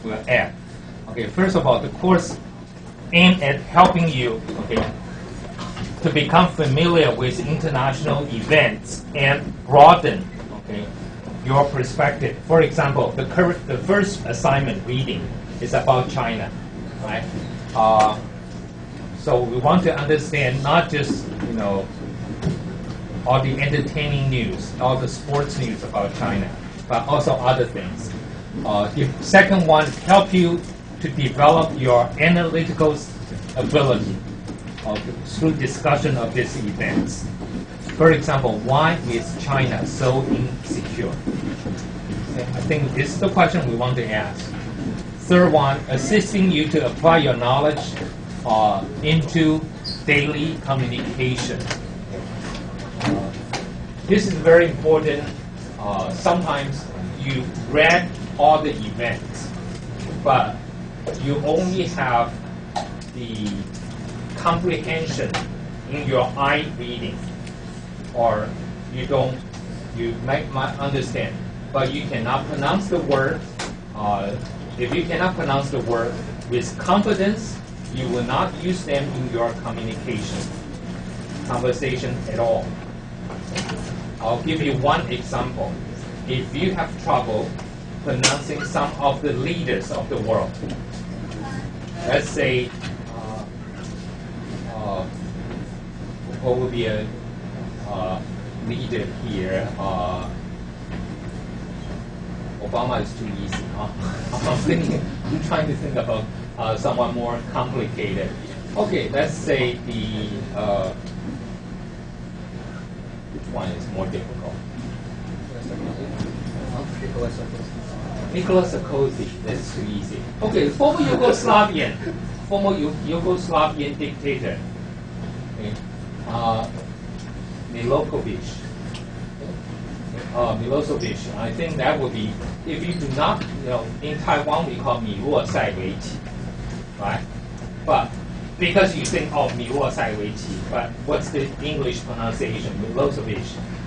will add. Okay, first of all, the course aimed at helping you, okay, to become familiar with international events and broaden, okay, your perspective. For example, the first assignment reading is about China, right? So we want to understand not just, all the entertaining news, all the sports news about China, but also other things. The second one, help you to develop your analytical ability through discussion of these events. For example, why is China so insecure? I think this is the question we want to ask. Third one, assisting you to apply your knowledge into daily communication. This is very important. Sometimes you read all the events, but you only have the comprehension in your eye reading, or you might understand, but you cannot pronounce the word. If you cannot pronounce the word with confidence, you will not use them in your conversation at all. I'll give you one example. If you have trouble pronouncing some of the leaders of the world, let's say, what would be a leader here? Obama is too easy. I'm trying to think about someone more complicated. Okay, let's say which one is more difficult? Nicholas Sarkozy. That's too easy. Okay, former Yugoslavian dictator. Okay. Milosevic. I think that would be, if you do not, in Taiwan we call 米洛塞维奇, right? But because you think, 米洛塞维奇, but what's the English pronunciation? Milosevic.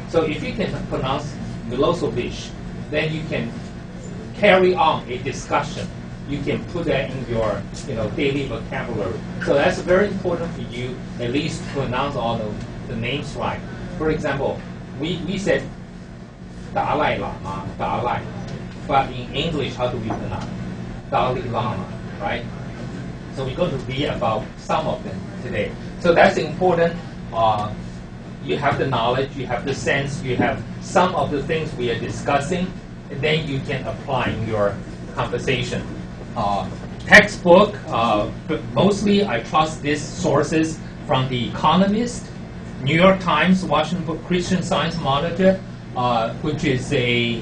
So if you can pronounce Milosevic, then you can carry on a discussion. You can put that in your daily vocabulary. So that's very important for you, at least to pronounce all the names right. For example, we said Dalai Lama, Dalai. But in English, how do we pronounce? Dalai Lama, right? So we're going to read about some of them today. So that's important. You have the knowledge, you have the sense, you have some of the things we are discussing, and then you can apply in your conversation. Textbook, but mostly I trust these sources from The Economist, New York Times, Washington Christian Science Monitor, which is a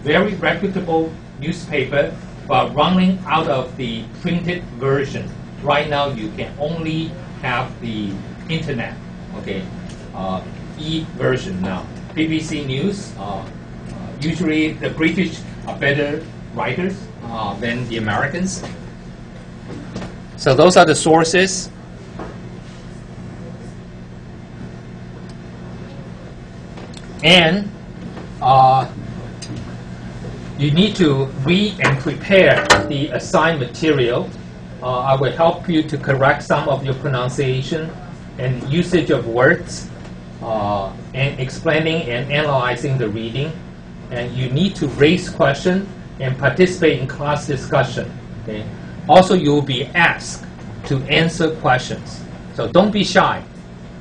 very reputable newspaper, but running out of the printed version. Right now, you can only have the internet, okay, e-version now. BBC News, usually the British are better writers than the Americans. So those are the sources. And you need to read and prepare the assigned material. I will help you to correct some of your pronunciation and usage of words, and explaining and analyzing the reading. And you need to raise questions and participate in class discussion. Okay? Also, you will be asked to answer questions. So don't be shy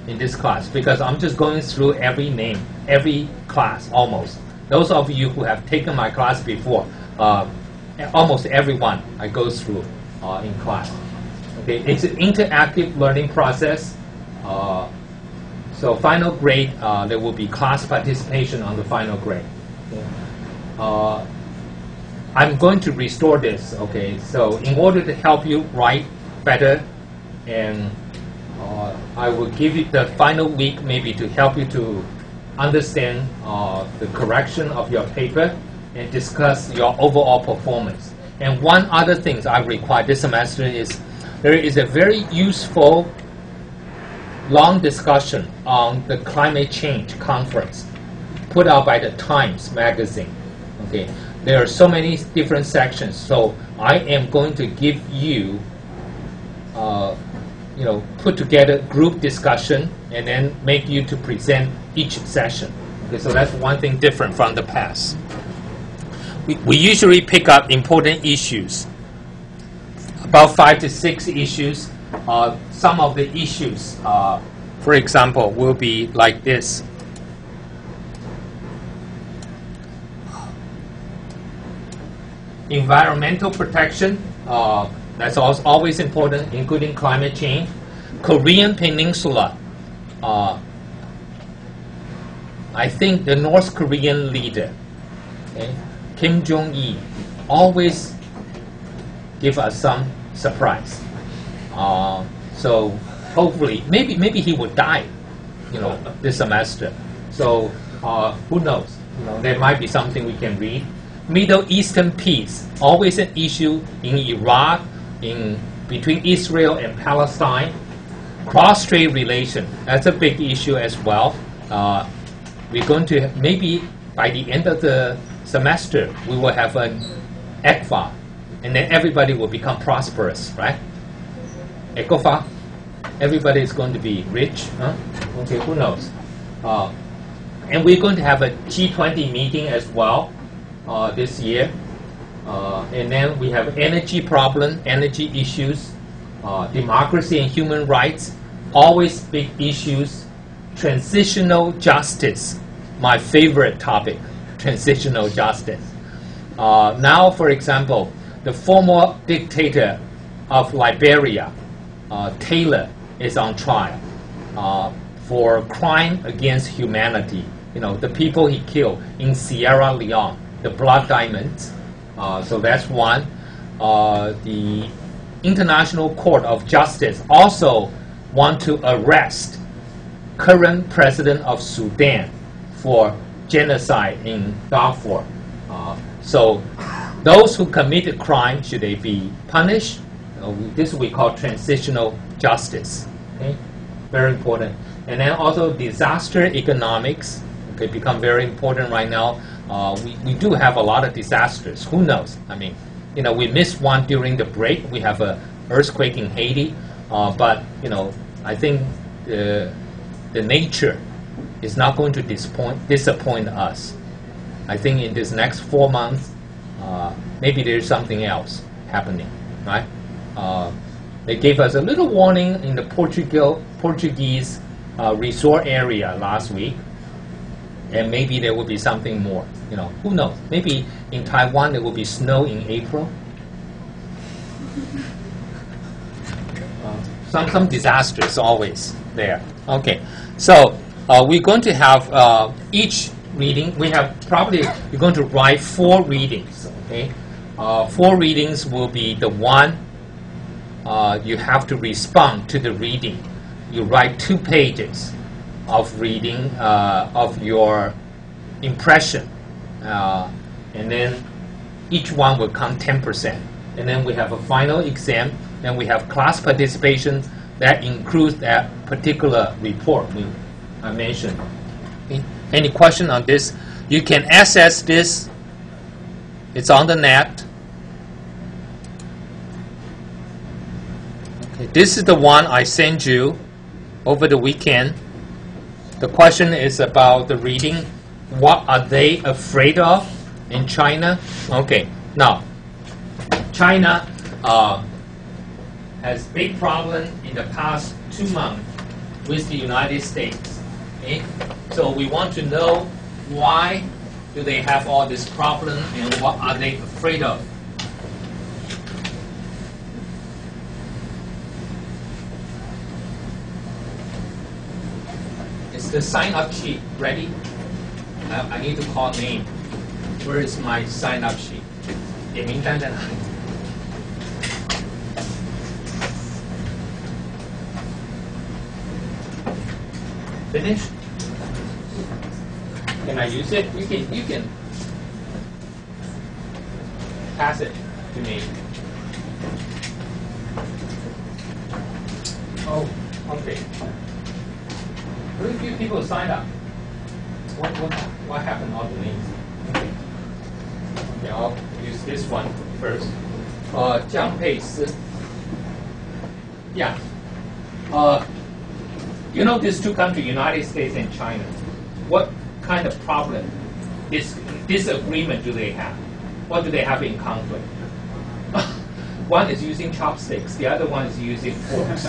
in this class, because I'm just going through every name, every class almost. Those of you who have taken my class before, almost everyone I go through in class. Okay, it's an interactive learning process. So final grade, there will be class participation on the final grade. Okay. I'm going to restore this. Okay, so in order to help you write better, and I will give you the final week maybe to help you to understand the correction of your paper and discuss your overall performance. And one other thing I require this semester is there is a very useful long discussion on the climate change conference put out by the Times magazine. Okay, there are so many different sections. So I am going to give you, put together group discussion and then make you to present each session. Okay, so that's one thing different from the past. We usually pick up important issues, about 5 to 6 issues. Some of the issues, for example, will be like this. Environmental protection, that's always important, including climate change. Korean Peninsula, I think the North Korean leader, okay, Kim Jong-il, always give us some surprise. So hopefully, maybe he would die, this semester. So who knows? There might be something we can read. Middle Eastern peace, always an issue in Iraq, between Israel and Palestine. Cross-strait relation, that's a big issue as well. We're going to, maybe by the end of the semester, we will have an ECFA, and then everybody will become prosperous, right? ECFA, everybody is going to be rich, huh? Okay, who knows? And we're going to have a G20 meeting as well this year. And then we have energy problem, energy issues, democracy and human rights, always big issues. Transitional justice, my favorite topic, transitional justice. Now, for example, the former dictator of Liberia, Taylor, is on trial for crime against humanity. The people he killed in Sierra Leone, the Blood Diamonds. So that's one. The International Court of Justice also want to arrest current president of Sudan for genocide in Darfur. So those who committed crime, should they be punished? This we call transitional justice. Okay? Very important. And then also disaster economics, okay, become very important right now. We do have a lot of disasters. Who knows? I mean, we missed one during the break. We have an earthquake in Haiti. But, I think the nature is not going to disappoint us. I think in this next 4 months, maybe there's something else happening, right? They gave us a little warning in the Portuguese resort area last week, and maybe there will be something more. Who knows? Maybe in Taiwan there will be snow in April. Some disasters always there. Okay, so we're going to have each reading. We're going to write 4 readings. Okay, 4 readings will be the one you have to respond to the reading. You write 2 pages of reading of your impression, and then each one will count 10%. And then we have a final exam. Then we have class participation that includes that particular report I mentioned. Okay. Any question on this? You can access this. It's on the net. Okay. This is the one I sent you over the weekend. The question is about the reading. What are they afraid of in China? Okay, now, China has big problem in the past 2 months with the United States. Okay? So we want to know why do they have all this problem and what are they afraid of. Is the sign-up sheet ready? I need to call name. Where is my sign-up sheet? 点名单在哪里? Finished? Can I use it? You can pass it to me. Oh, okay. Very few people signed up. What happened to all the names? Okay. Okay, I'll use this one first. 江佩斯 Yeah. You know these two countries, United States and China, what kind of problem, disagreement do they have? What do they have in conflict? One is using chopsticks, the other one is using forks.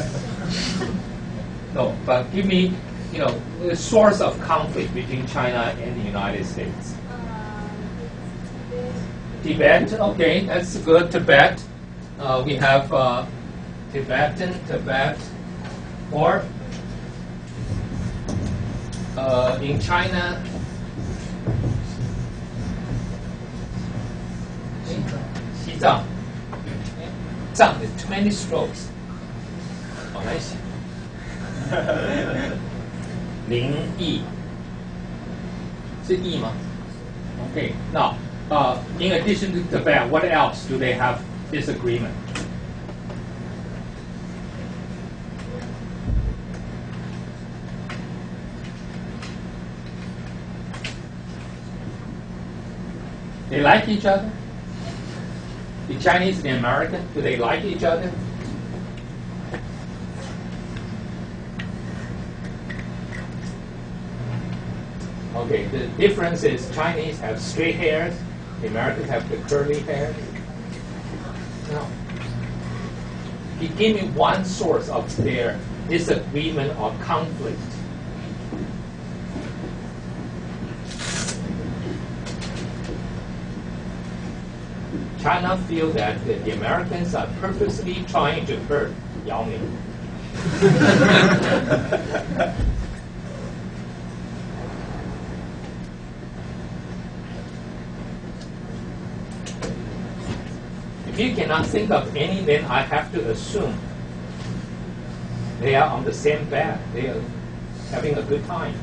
No, but give me, the source of conflict between China and the United States. Tibet, okay, that's good. Tibet, we have Tibet, or in China, 西藏 Zhang is too many strokes. 好难写。林毅是毅吗 ？Okay, now, in addition to Tibet, what else do they have disagreement? They like each other? The Chinese and the American, do they like each other? Okay, the difference is Chinese have straight hairs, the Americans have the curly hairs. No. You give me one source of their disagreement or conflict. China feel that the Americans are purposely trying to hurt Yao Ming. If you cannot think of any, then I have to assume they are on the same path. They are having a good time.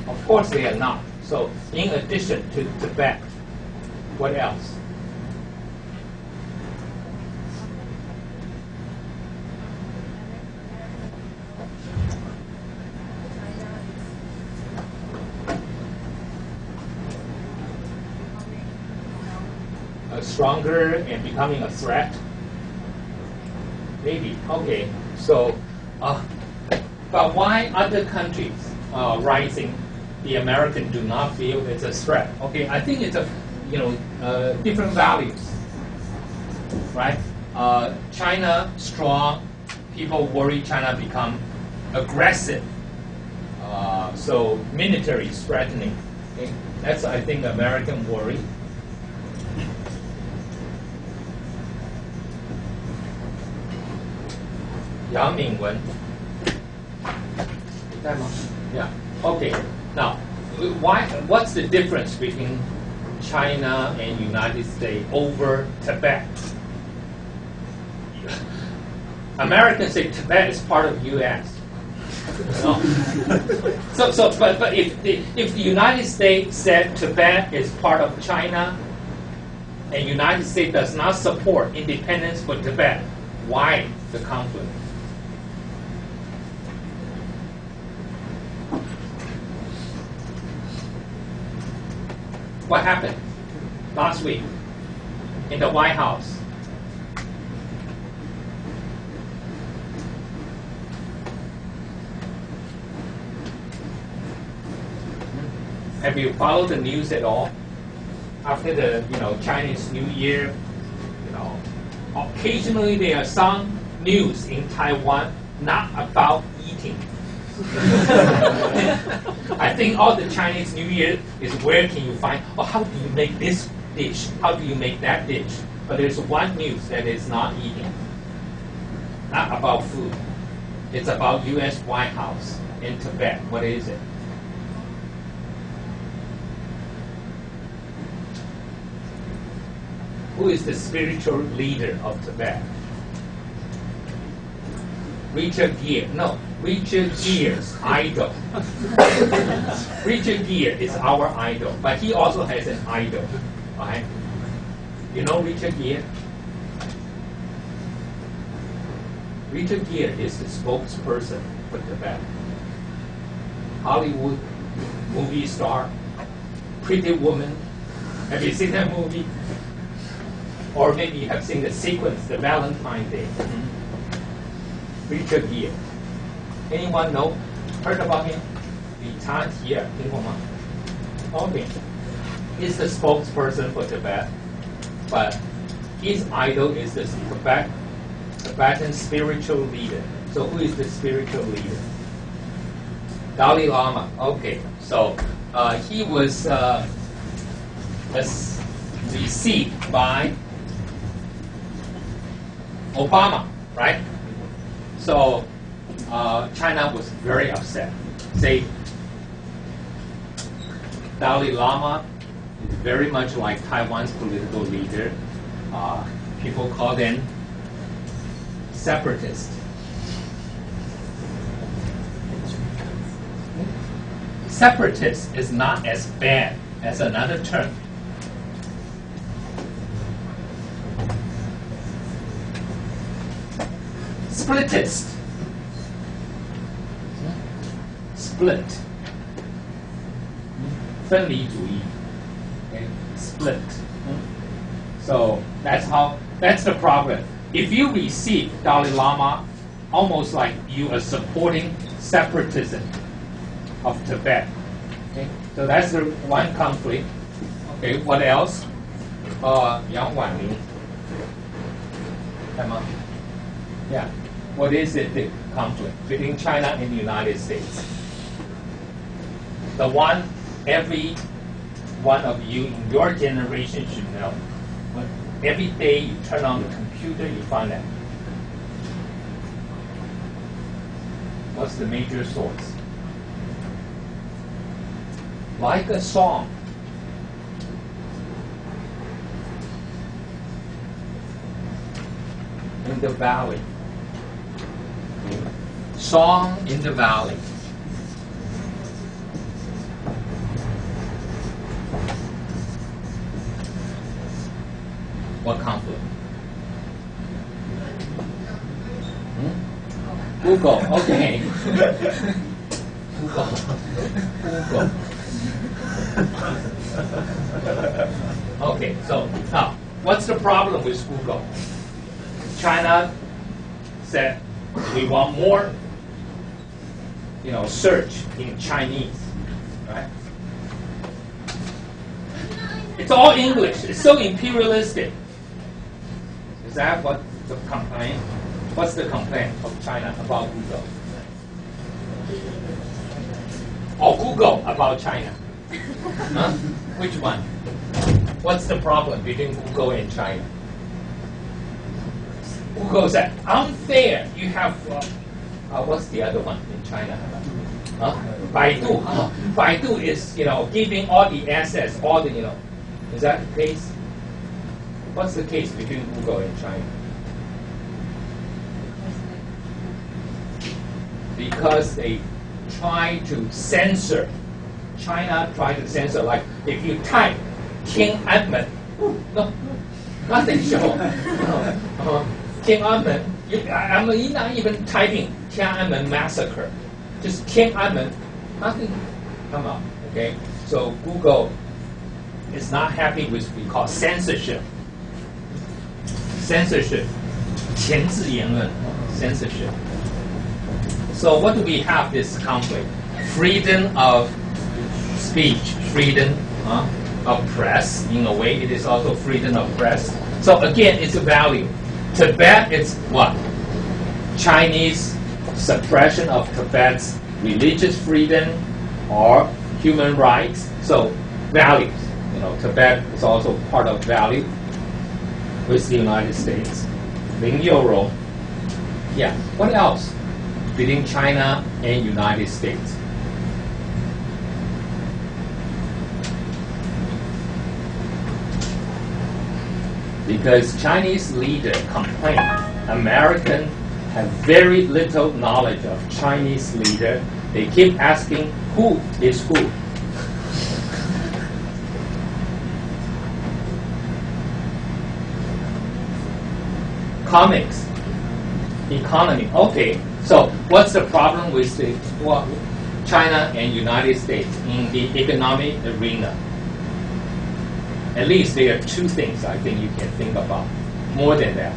Of course they are not. So, in addition to Tibet, what else? Stronger and becoming a threat? Maybe. Okay. So, but why other countries rising? The Americans do not feel it's a threat. Okay, I think it's different values, right? China strong, people worry China become aggressive. So military is threatening. Okay? That's I think American worry. Yang Mingwen. Yeah. Okay. Now, what's the difference between China and United States over Tibet? Americans say Tibet is part of U.S. No. But if the United States said Tibet is part of China, and United States does not support independence for Tibet, why the conflict? What happened last week in the White House? Have you followed the news at all? After the Chinese New Year, occasionally there are some news in Taiwan not about eating. I think all the Chinese New Year is where can you find, how do you make this dish? How do you make that dish? But there's one news that is not eating. Not about food. It's about U.S. White House in Tibet. What is it? Who is the spiritual leader of Tibet? Richard Gere. No, Richard Gere's idol. Richard Gere is our idol, but he also has an idol. Right? You know Richard Gere? Richard Gere is the spokesperson for Tibet. Hollywood movie star, Pretty Woman? Have you seen that movie? Or maybe you have seen the sequence, the Valentine's Day. Richard Gere. Anyone know? Heard about him? 理查吉尔，听过吗？ Okay. He's the spokesperson for Tibet, but his idol is the Tibetan spiritual leader. So who is the spiritual leader? Dalai Lama. Okay. So he was received by Obama, right? So China was very upset. Say, Dalai Lama is very much like Taiwan's political leader. People call them separatists. Separatist is not as bad as another term. Splitist. Split. 分离主义. Okay? Split. So that's the problem. If you receive Dalai Lama, almost like you are supporting separatism of Tibet. Okay? So that's the one conflict. Okay, what else? Yang Wanling. Yeah. What is it, the conflict between China and the United States? The one every one of you in your generation should know. Every day you turn on the computer, you find that. What's the major source? Like a song. In the valley. Song in the valley. What conflict? Google, okay. Google. Okay, so now, what's the problem with Google? China said we want more, search in Chinese, right? It's all English. It's so imperialistic. Is that what the complaint? What's the complaint of China about Google? Or Google about China? Huh? Which one? What's the problem between Google and China? Google said, unfair. You have, what's the other one in China? Baidu. Baidu is, giving all the assets, all the, is that the case? What's the case between Google and China? Because they try to censor. China tried to censor, like if you type Tiananmen, no, nothing show. Tiananmen, I'm not even typing Tiananmen massacre. Just Tiananmen, nothing come up. Okay, so Google is not happy with what we call censorship. Censorship, 钳制言论, censorship. So what do we have this conflict? Freedom of speech, freedom of press. In a way, it is also freedom of press. So again, it's a value. Tibet is what? Chinese suppression of Tibet's religious freedom or human rights. So values. Tibet is also part of value with the United States. Ling Yourong. Yeah. What else between China and United States? Because Chinese leader complained Americans have very little knowledge of Chinese leader. They keep asking who is who. Comics, economy. Okay, so what's the problem with China and United States in the economic arena? at least there are two things I think you can think about. More than that.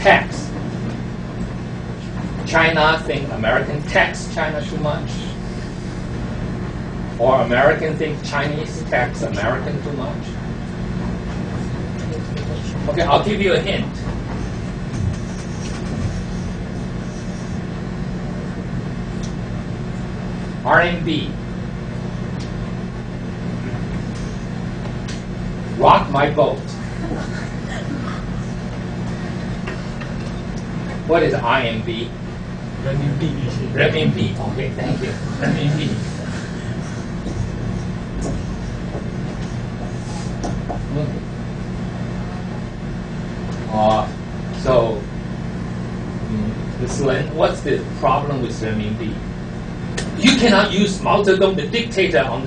Tax. China think American tax China too much. Or American think Chinese tax American too much. Okay, I'll give you a hint. RMB. Rock my boat. What is RMB? Renminbi. Renminbi. Okay, thank you. Renminbi. So, what's the problem with renminbi? You cannot use Mao Zedong, the dictator, on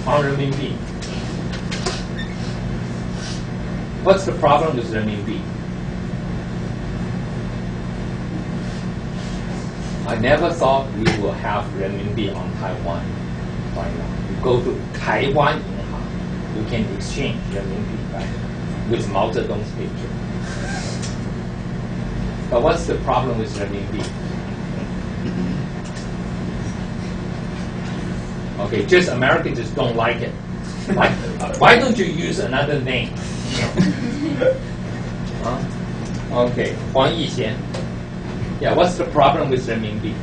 renminbi. What's the problem with renminbi? I never thought we will have renminbi on Taiwan right now. You go to Taiwan Yinhang, you can exchange renminbi, right? With Mao Zedong's picture. But what's the problem with renminbi? Okay, just Americans just don't like it. Why don't you use another name? Okay, Huang Yixian. Yeah, what's the problem with renminbi?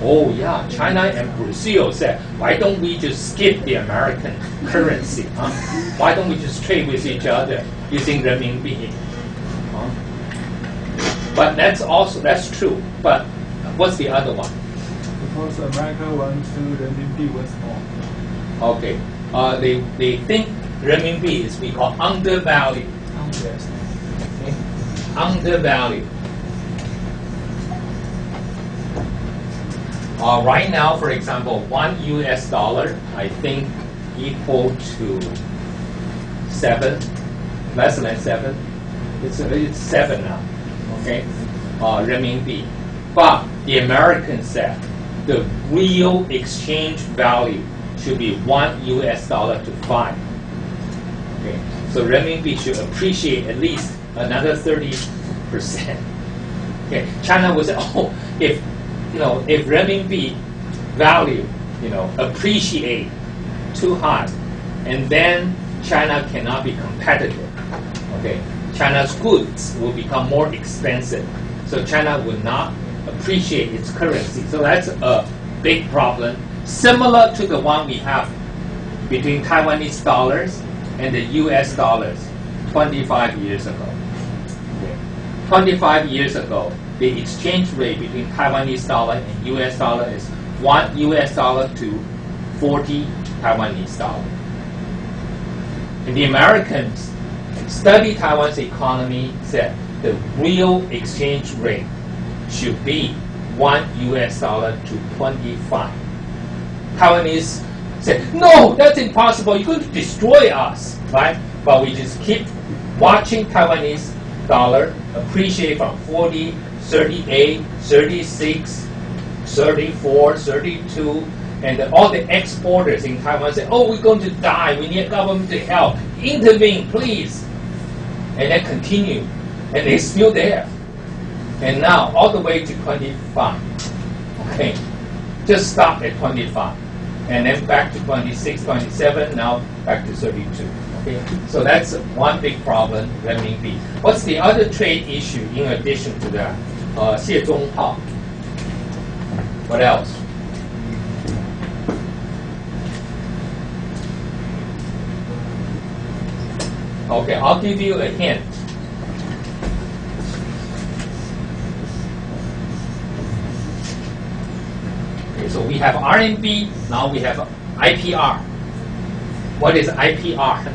Oh yeah, China and Brazil said, why don't we just skip the American currency? Huh? Why don't we just trade with each other using renminbi? Huh? But that's true. But what's the other one? Because America wants to renminbi once more. Okay, they think renminbi is we call undervalued. Yes. Okay? Undervalued. Right now, for example, $1 US, I think, equal to 7, less than 7. It's 7 now, okay? Renminbi. But the Americans said the real exchange value should be $1 US to 5. Okay, so renminbi should appreciate at least another 30%. Okay, China would say, oh, if renminbi value, appreciate too high, and then China cannot be competitive. Okay, China's goods will become more expensive, so China will not appreciate its currency. So that's a big problem, similar to the one we have between Taiwanese dollars and the US dollars 25 years ago. Okay. 25 years ago, the exchange rate between Taiwanese dollar and US dollar is $1 US to 40 Taiwanese dollar. And the Americans study Taiwan's economy, said the real exchange rate should be $1 US to 25. Taiwanese said, no, that's impossible. You're going to destroy us, right? But we just keep watching Taiwanese dollar appreciate from 40, 38, 36, 34, 32, and all the exporters in Taiwan say, oh, we're going to die. We need government to help. Intervene, please. And then continue. And they're still there. And now, all the way to 25. Okay. Just stop at 25. And then back to 26, 27, now back to 32. Okay. So that's one big problem, renminbi. What's the other trade issue in addition to that? 谢宗炮. What else? Okay, I'll give you a hint. Okay, so we have RMB, now we have IPR. What is IPR?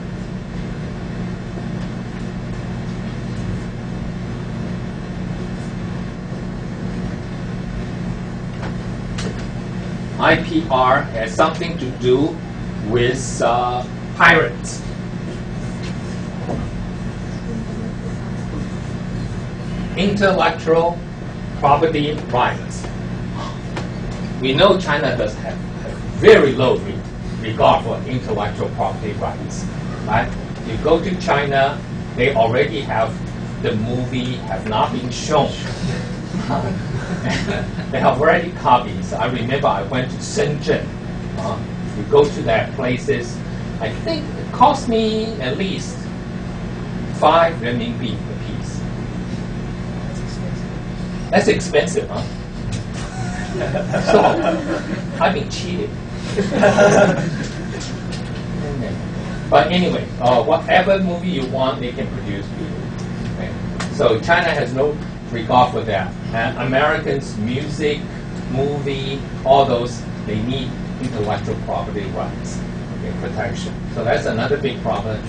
IPR has something to do with pirates. Intellectual property rights. We know China does have very low regard for intellectual property rights. Right? You go to China, they already have the movie have not been shown. They have already copies. I remember I went to Shenzhen. You go to that places. I think it cost me at least 5 renminbi a piece. That's expensive, huh? So I've been cheated. But anyway, whatever movie you want, they can produce for you. Okay? So China has no regard for that. And Americans, music, movie, all those, they need intellectual property rights, okay, protection. So that's another big problem.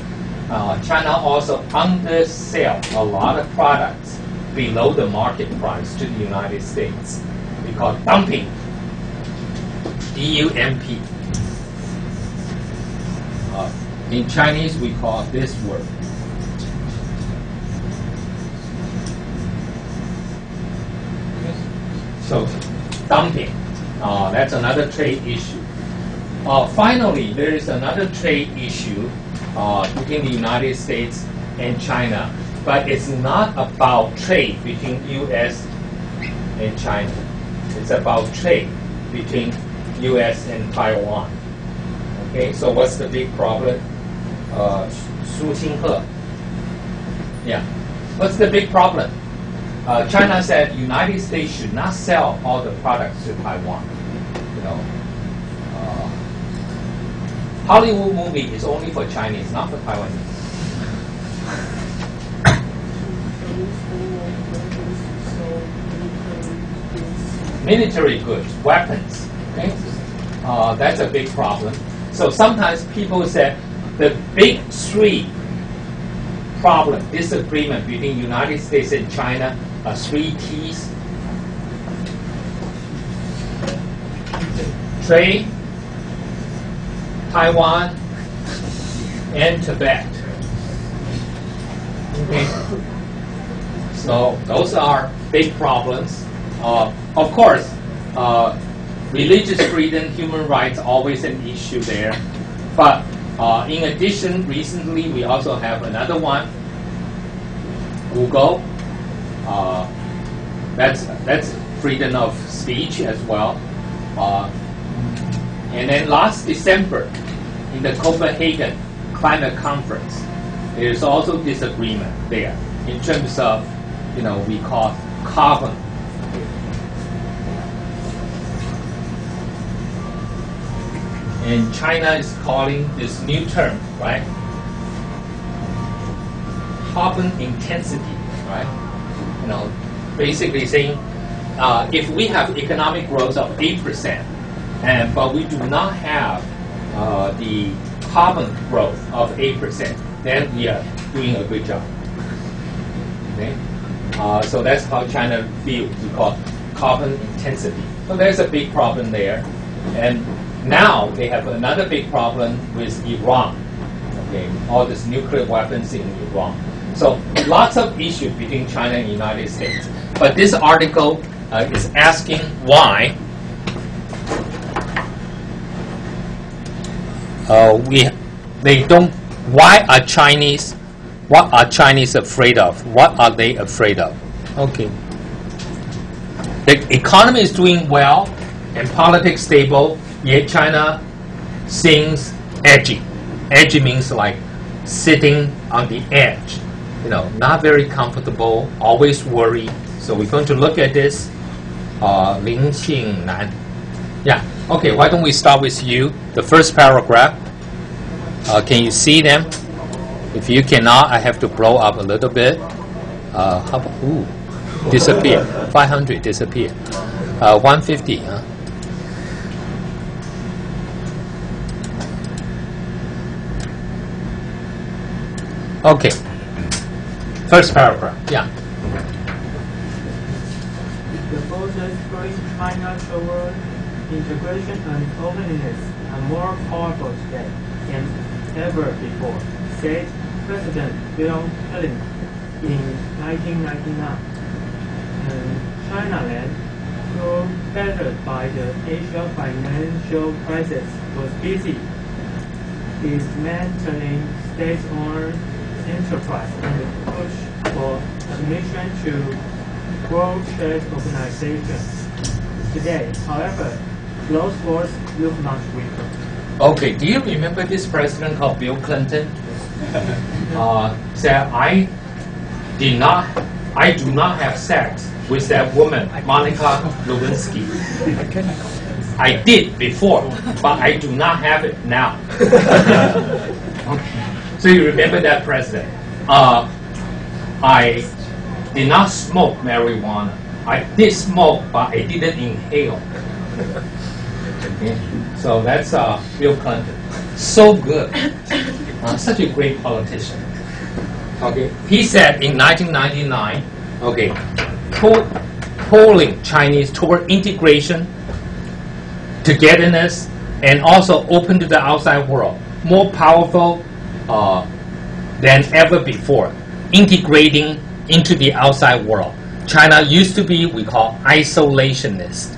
China also undersell a lot of products below the market price to the United States. We call it dumping. D-U-M-P. In Chinese, we call this word. So, dumping. That's another trade issue. Finally, there is another trade issue between the United States and China, but it's not about trade between U.S. and China. It's about trade between U.S. and Taiwan. Okay, so what's the big problem? Su Xinghe. Yeah, what's the big problem? China said United States should not sell all the products to Taiwan. You know, Hollywood movie is only for Chinese, not for Taiwanese. Military goods, weapons. Okay, that's a big problem. So sometimes people say the big three problem, disagreement between United States and China are 3 T's. Trade, Taiwan, and Tibet. Okay. So those are big problems. Of course, religious freedom, human rights, always an issue there. But in addition, recently we also have another one, Google. That's freedom of speech as well. And then last December, in the Copenhagen Climate Conference, there's also disagreement there in terms of, you know, we call carbon. And China is calling this new term, right? Carbon intensity, right? You know, basically saying if we have economic growth of 8%, but we do not have the carbon growth of 8%, then we are doing a good job. Okay? So that's how China views. We call carbon intensity. So there's a big problem there, and now they have another big problem with Iran. Okay, all these nuclear weapons in Iran. So lots of issues between China and the United States. But this article is asking why why are Chinese, what are Chinese afraid of? What are they afraid of? Okay. The economy is doing well and politics stable, yet China seems edgy. Edgy means like sitting on the edge, you know, not very comfortable, always worried. So we're going to look at this. Lin Qingnan. Yeah, okay, why don't we start with you? The first paragraph. Can you see them? If you cannot, I have to blow up a little bit. How about, ooh, disappear. 500 disappear. 150, huh? Okay. First paragraph. Yeah. The forces pushing China toward integration and openness are more powerful today than ever before, said President Bill Clinton in 1999. China land, though battered by the Asia financial crisis, was busy dismantling state-owned enterprise and push for admission to World Trade Organization. Today, however, those wars look much weaker. Okay, do you remember this president called Bill Clinton? Said, I do not have sex with that woman, Monica Lewinsky. I did before, but I do not have it now. Okay. So you remember that president? I did not smoke marijuana. I did smoke, but I didn't inhale. Okay. So that's Bill Clinton. So good. Such a great politician. Okay. He said in 1999, okay, pulling Chinese toward integration, togetherness, and also open to the outside world, more powerful than ever before, integrating into the outside world. China used to be, we call, isolationist,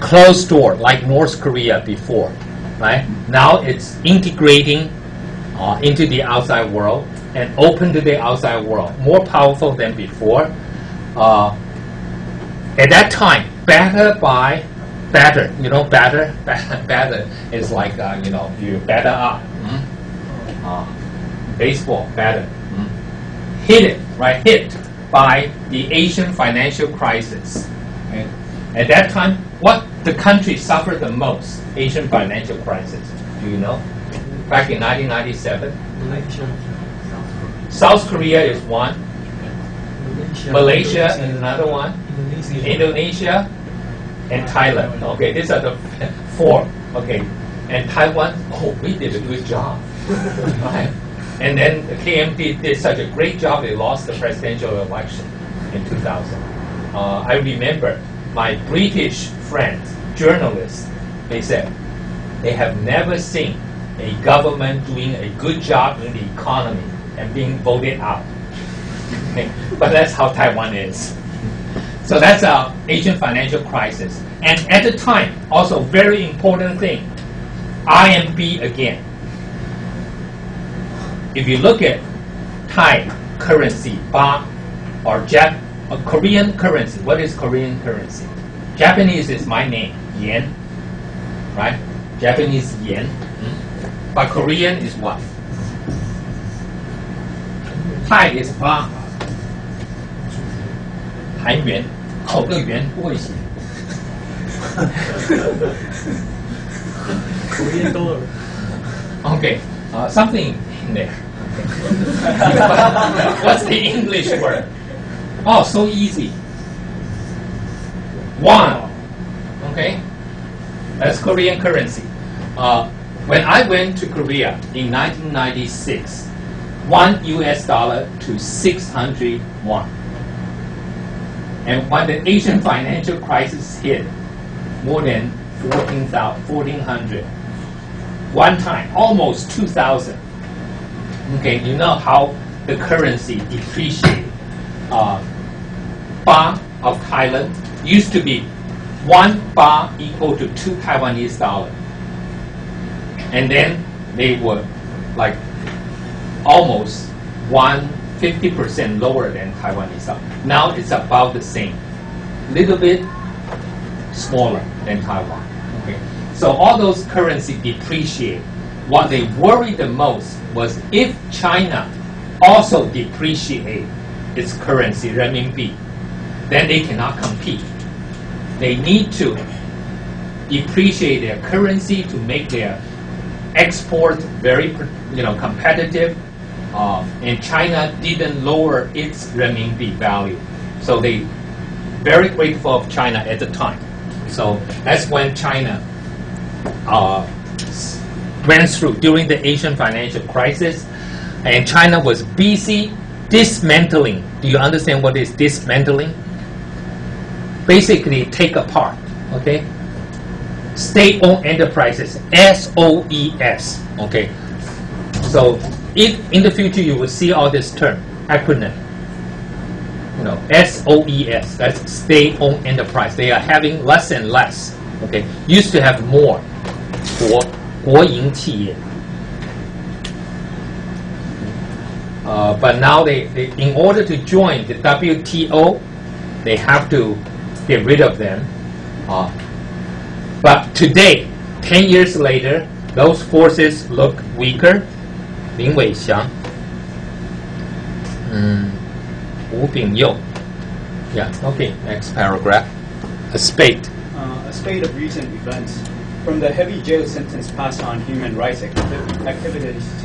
closed door, like North Korea before, right? Now it's integrating into the outside world and open to the outside world, more powerful than before. At that time, batter, you know, batter is like, you know, you batter up. Baseball, batter. Hit it, right? Hit by the Asian financial crisis. Okay? At that time, what the country suffered the most, Asian financial crisis, do you know? Back in 1997. South Korea is one. Malaysia is another one. Indonesia and Thailand. Okay, these are the four. Okay, and Taiwan. Oh, we did a good job. Right. And then the KMT did such a great job. They lost the presidential election in 2000. I remember my British friends, journalists. They said they have never seen a government doing a good job in the economy and being voted out. Okay. But that's how Taiwan is. So that's our Asian financial crisis. And at the time, also very important thing, RMB again. If you look at Thai currency, baht, or Korean currency, what is Korean currency? Japanese is my name, yen, right? Japanese yen. But Korean is what? Thai is baht. 韩元，好个元不会写。Korean dollar. Okay, something in there. What's the English word? Oh, so easy. Won. Okay, that's Korean currency. When I went to Korea in 1996, $1 to 600 won. And when the Asian financial crisis hit, more than 1,400. One time, almost 2,000. Okay, you know how the currency depreciated. Baht of Thailand used to be 1 baht equal to 2 Taiwanese dollars. And then they were like almost 50% lower than Taiwanese dollars. Now it's about the same, little bit smaller than Taiwan. Okay, so all those currency depreciate. What they worried the most was if China also depreciate its currency, renminbi, then they cannot compete. They need to depreciate their currency to make their export very, competitive. And China didn't lower its renminbi value. So they very grateful of China at the time. So that's when China went through during the Asian financial crisis. And China was busy dismantling. Do you understand what is dismantling? Basically take apart, okay? state-owned enterprises, SOES. Okay, so in the future you will see all this term acronym. You know, SOES, that's state-owned enterprise. They are having less and less. Okay, used to have more. 国营企业. But now they, in order to join the WTO, they have to get rid of them. But today, 10 years later, those forces look weaker. 林伟翔, 吴炳佑. Yeah, okay, next paragraph. A spate. A spate of recent events, from the heavy jail sentence passed on human rights activists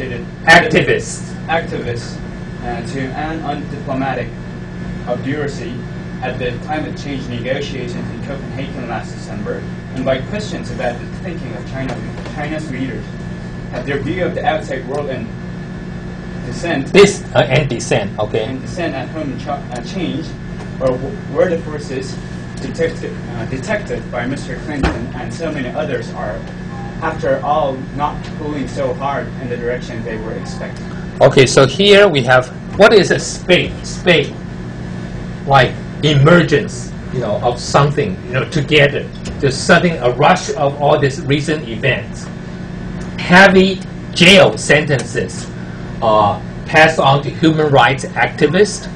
to an undiplomatic obduracy at the climate change negotiations in Copenhagen last December, and by questions about the thinking of China's leaders. Have their view of the outside world and dissent Okay. And dissent at home changed, or were the forces detected by Mr. Clinton and so many others are, after all, not pulling so hard in the direction they were expecting? Okay, so here we have, what is a spate? Spate, like emergence, you know, of something, you know, together. Just something, a rush of all these recent events. Heavy jail sentences passed on to human rights activists.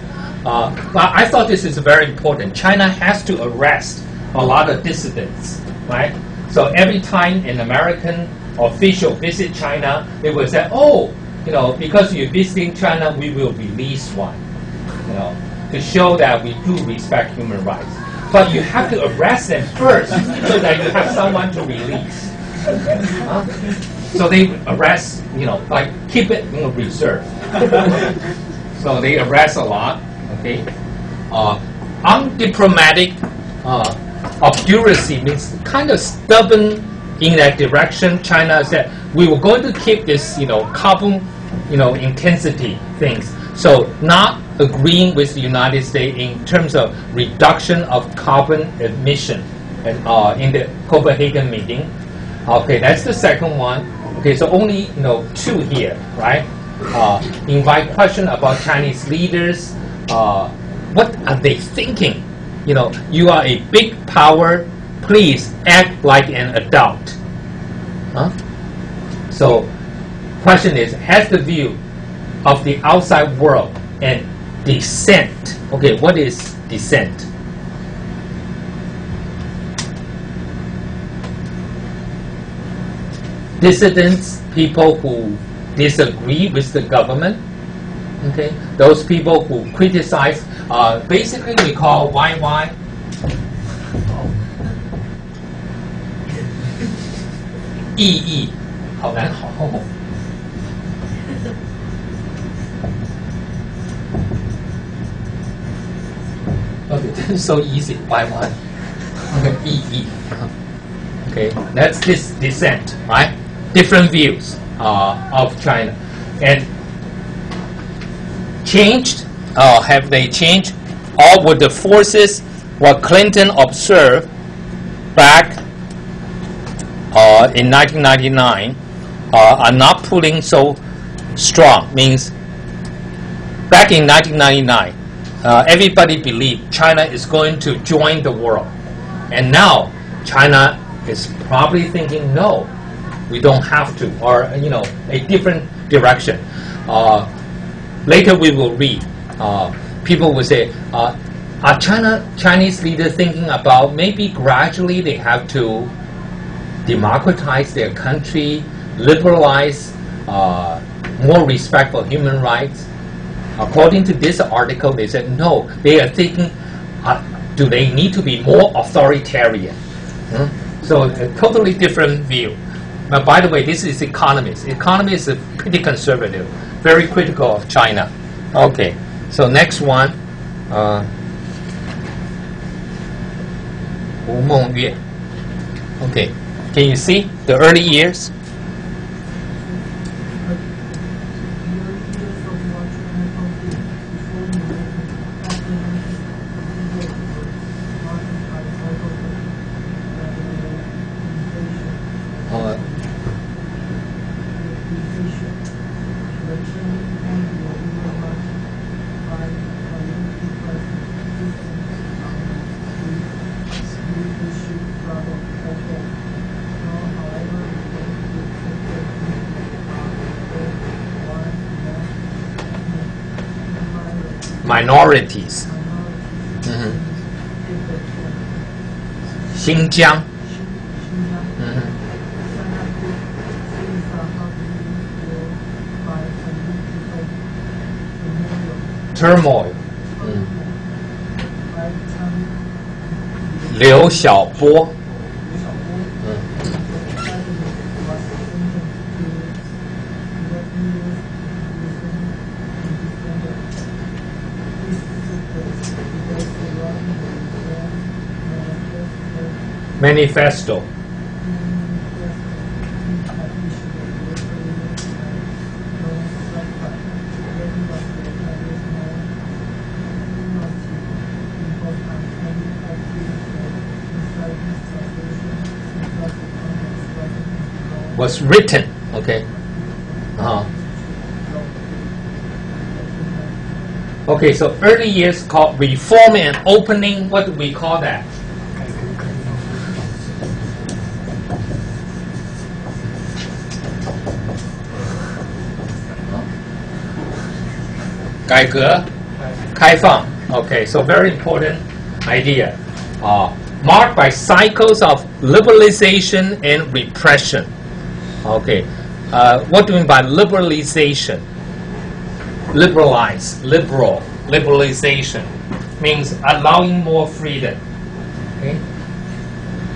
But I thought this is very important. China has to arrest a lot of dissidents, right? So every time an American official visit China, they will say, oh, you know, because you're visiting China, we will release one, you know, to show that we do respect human rights. But you have to arrest them first so that you have someone to release. So they arrest, you know, like keep it in reserve. So they arrest a lot. Okay, undiplomatic obduracy means kind of stubborn in that direction. China said we were going to keep this, you know, carbon, you know, intensity things. So not agreeing with the United States in terms of reduction of carbon emission, and in the Copenhagen meeting. Okay, that's the second one. Okay, so only, you know, two here, right? Invite question about Chinese leaders. What are they thinking? You know, you are a big power. Please act like an adult. So, question is: has the view of the outside world and dissent? Okay, what is dissent? Dissidents, people who disagree with the government. Okay, those people who criticize, basically we call YY. EE, 好难好。Okay, this is so easy. YY. Okay, EE. Okay, that's this dissent, right? Different views of China, and changed. Have they changed? Or would the forces what Clinton observed back in 1999 are not pulling so strong? Means back in 1999, everybody believed China is going to join the world, and now China is probably thinking, no, we don't have to, or you know, a different direction. Later we will read. People will say, are Chinese leaders thinking about maybe gradually they have to democratize their country, liberalize, more respect for human rights? According to this article, they said no. They are thinking, do they need to be more authoritarian? So a totally different view. But by the way, this is economists. Economists are pretty conservative, very critical of China. Okay, so next one. Wu Mengyue. Okay, can you see the early years? Minorities. 新疆。Turmoil. 刘晓波。Manifesto. Was written, okay. Okay, so early years called reform and opening. What do we call that? 改革，开放。Okay, so very important idea. Marked by cycles of liberalization and repression. Okay, what do we mean by liberalization? Liberalization means allowing more freedom. Okay,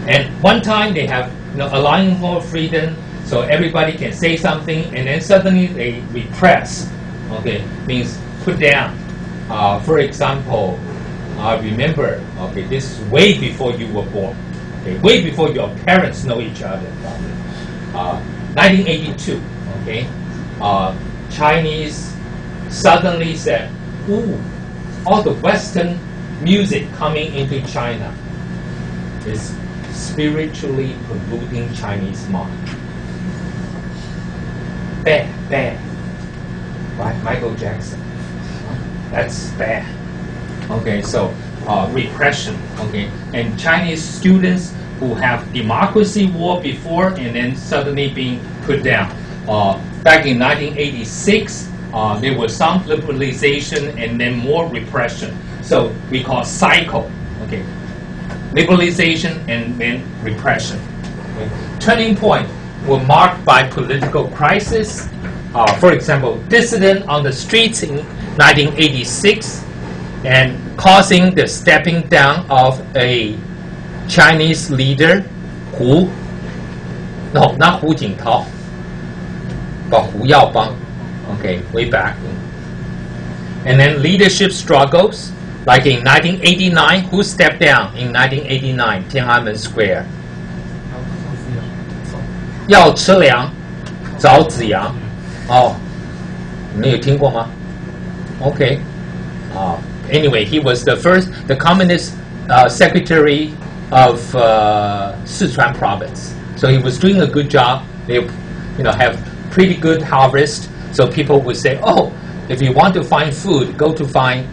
and one time they have allowing more freedom, so everybody can say something, and then suddenly they repress. Okay, means put down. For example, I remember. Okay, this is way before you were born. Okay, way before your parents know each other. 1982. Okay, Chinese suddenly said, "Ooh, all the Western music coming into China is spiritually polluting Chinese mind." Bad, bad. Right, Michael Jackson. That's bad. Okay, so repression. Okay, and Chinese students who have democracy war before and then suddenly being put down. Back in 1986, there was some liberalization and then more repression. So we call cycle. Okay, liberalization and then repression. Okay. Turning point were marked by political crisis. For example, dissident on the streets in 1986 and causing the stepping down of a Chinese leader, Hu. No, not Hu Jintao, but Hu Yaobang. Okay, way back. And then leadership struggles, like in 1989, who stepped down in 1989, Tiananmen Square? 要吃粮，找子阳。哦，你们有听过吗 ？Okay. Anyway, he was the communist secretary of Sichuan province. So he was doing a good job. They, have pretty good harvest. So people would say, "Oh, if you want to find food, go to find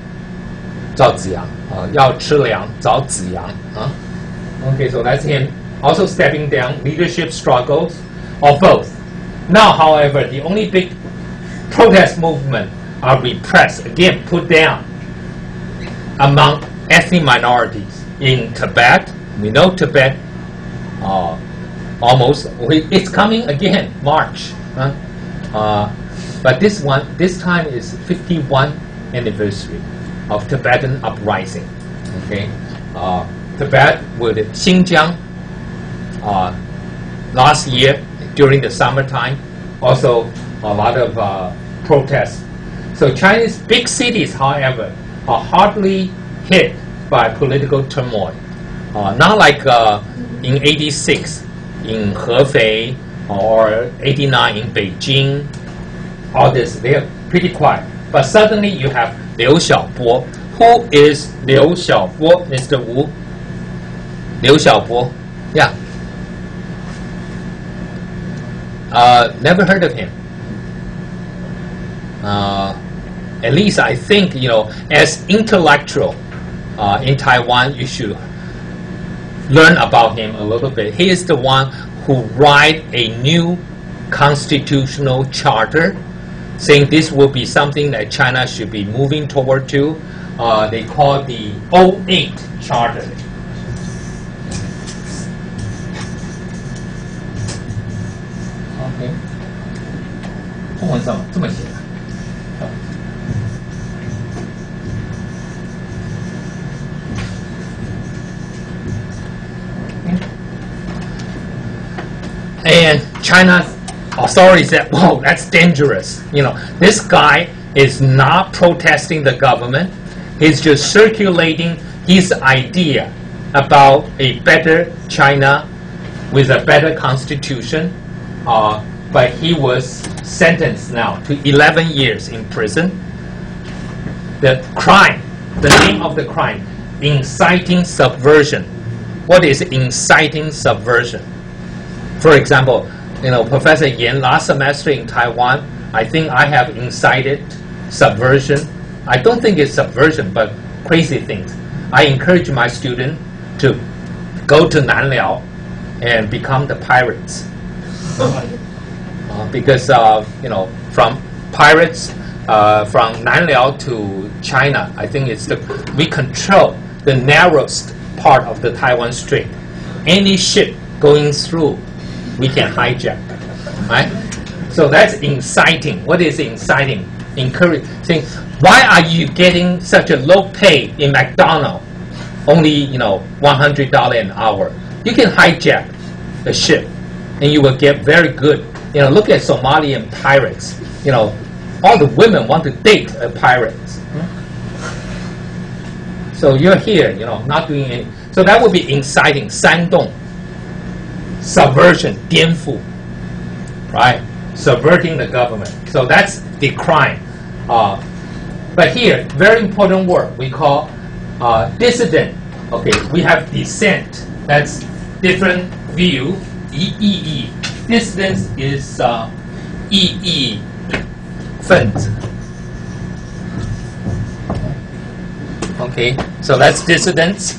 赵子阳。要吃粮，找子阳。Okay, so that's him. Also stepping down, leadership struggles, or both. Now, however, the only big protest movement are repressed, again put down among ethnic minorities. In Tibet, we know Tibet it's coming again, March. But this time is 51 anniversary of Tibetan uprising. Okay, Tibet with Xinjiang last year during the summertime, also a lot of protests. So Chinese big cities, however, are hardly hit by political turmoil. Not like in 86 in Hefei or 89 in Beijing. All this, they're pretty quiet. But suddenly you have Liu Xiaobo. Who is Liu Xiaobo, Mr. Wu? Liu Xiaobo. Yeah. Never heard of him. At least I think, as intellectual in Taiwan, you should learn about him a little bit. He is the one who write a new constitutional charter, saying this will be something that China should be moving toward to. They call the 08 Charter. OK， 中文上这么写的。And China's authorities said, "Whoa, that's dangerous. You know, this guy is not protesting the government. He's just circulating his idea about a better China with a better constitution." But he was sentenced now to 11 years in prison. The crime, the name of the crime, inciting subversion. What is inciting subversion? For example, you know, Professor Yan, last semester in Taiwan, I think I have incited subversion. I don't think it's subversion, but crazy things. I encourage my students to go to Nanliao and become the pirates. Because, you know, from pirates, from Nanliao to China, I think we control the narrowest part of the Taiwan Strait. Any ship going through, we can hijack, right? So that's inciting. What is inciting? Encouraging. Why are you getting such a low pay in McDonald's? Only, you know, $100 an hour. You can hijack a ship, and you will get very good. You know, look at Somalian pirates. You know, all the women want to date a pirate. So you're here, you know, not doing anything. So that would be inciting, 煽动. Subversion, 颠覆, right? Subverting the government. So that's the crime. But here, very important word we call dissident. Okay, we have dissent. That's different view. EEE. Dissidence is EE 分子. Okay, so that's dissidents.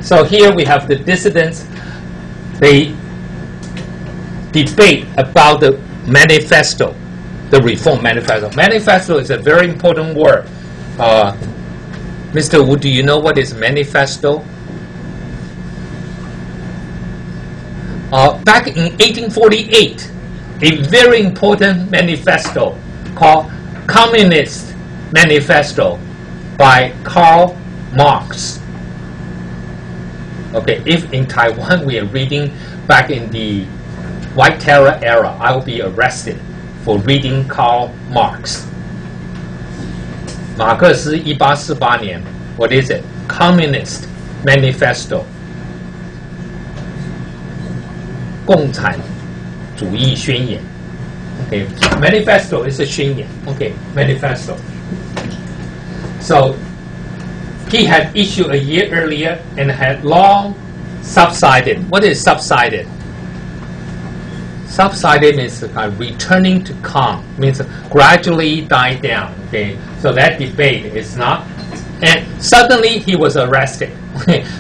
So here we have the dissidents. They debate about the manifesto, the reform manifesto. Manifesto is a very important word. Mr. Wu, do you know what is manifesto? Back in 1848, a very important manifesto called Communist Manifesto by Karl Marx. Okay, if in Taiwan we are reading back in the White Terror era, I will be arrested for reading Karl Marx. 马克思1848年, what is it? Communist Manifesto. 共产主义宣言. Okay, manifesto is a 宣言. Okay, manifesto. So he had issued a year earlier and had long subsided. What is subsided? Subsided means returning to calm, means gradually die down. Okay, so that debate is not. And suddenly he was arrested.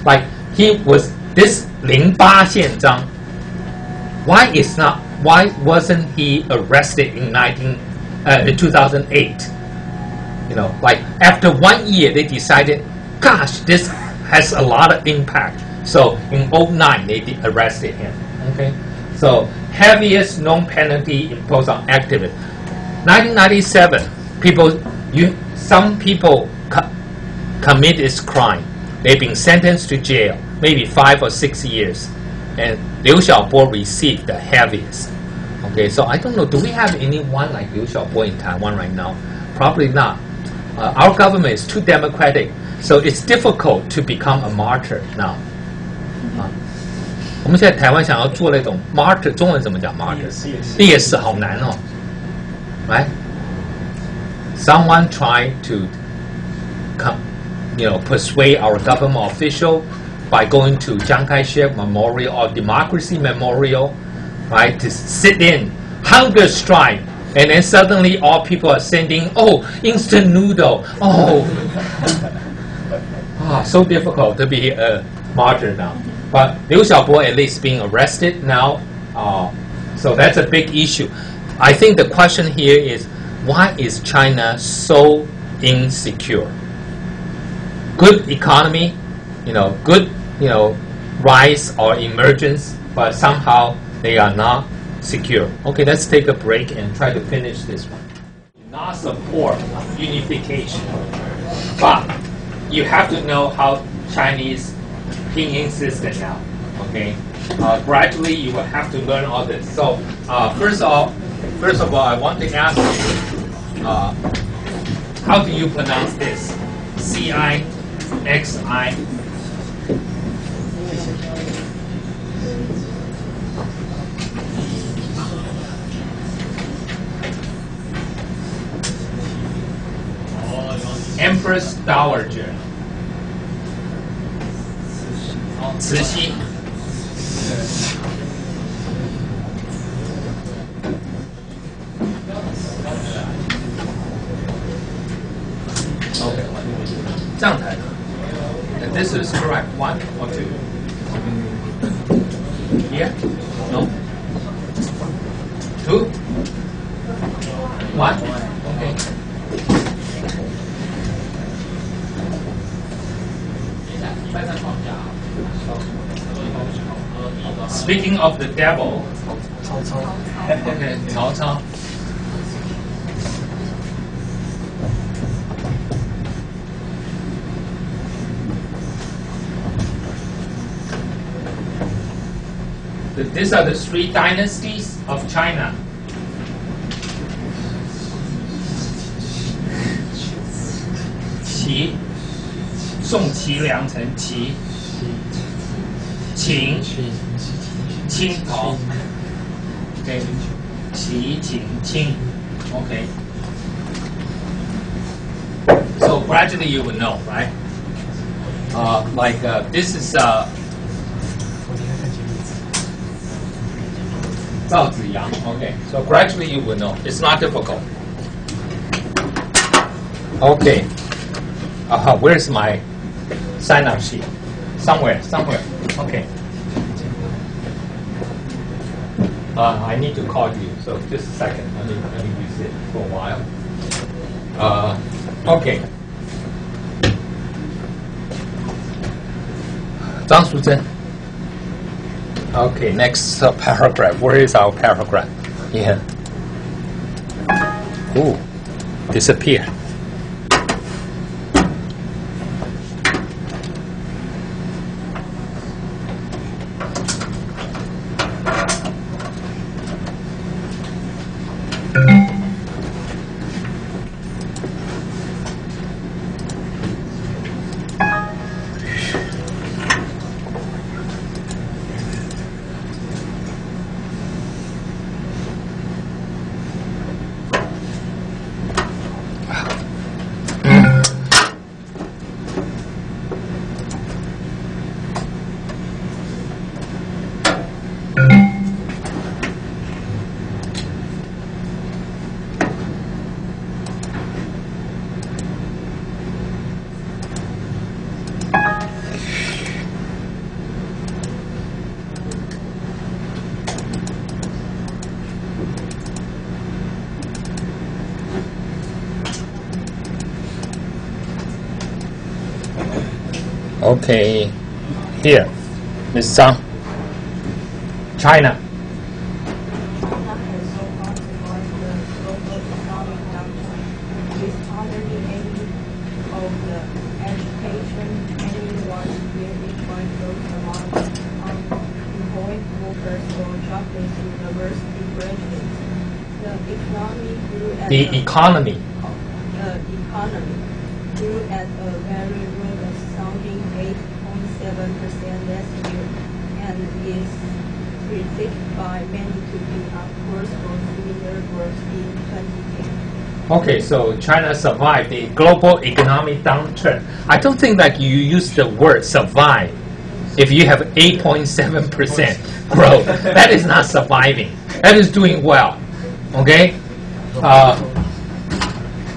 Like he was this 08宪章. Why wasn't he arrested in 2008? You know, like after 1 year they decided, gosh, this has a lot of impact. So in 2009 they arrested him. Okay, so heaviest known penalty imposed on activists. 1997, some people commit this crime. They've been sentenced to jail, maybe 5 or 6 years. And Liu Xiaobo received the heaviest. Okay, so I don't know, do we have anyone like Liu Xiaobo in Taiwan right now? Probably not. Our government is too democratic, so it's difficult to become a martyr now. 我们现在台湾想要做那种 martyr， 中文怎么讲 martyr？ 烈士好难哦。Right? Someone tried to persuade our government official by going to Chiang Kai-shek Memorial or Democracy Memorial, right, to sit in hunger strike, and then suddenly all people are sending, instant noodle, so difficult to be a martyr now. But Liu Xiaobo at least being arrested now, so that's a big issue. I think the question here is, why is China so insecure? Good economy, good, rise or emergence, but somehow they are not secure. Okay, let's take a break and try to finish this one. Not support unification, but you have to know how Chinese pinyin system now. Okay, gradually you will have to learn all this. So first of all, I want to ask you, how do you pronounce this? C-I-X-I. Empress Dowager. 慈禧. Okay. 这样才. And this is correct. 1 or 2? Yeah? No? 2? 1? Okay. Speaking of the devil, Cao Cao. These are the 3 dynasties of China. Qi, 宋齐梁陈齐, Qing, 清朝. Okay, Qi, Qing, Qing. Okay. So gradually you will know, right? This is Zhao Ziyang. Okay, so gradually you will know. It's not difficult. Okay. Where's my sign-up sheet? Somewhere. Okay. I need to call you, so just a second. Let me use it for a while. Okay. Zhang Shuzhen. Okay, next paragraph. Where is our paragraph? Yeah. Ooh, disappear. Okay, here, Ms. Zhang, China. The economy grew at a very robust sounding 8.7% last year and is predicted by many to be on course for similar growth in 2010. Okay, so China survived the global economic downturn. I don't think that you use the word survive if you have 8.7% growth. That is not surviving. That is doing well. Okay?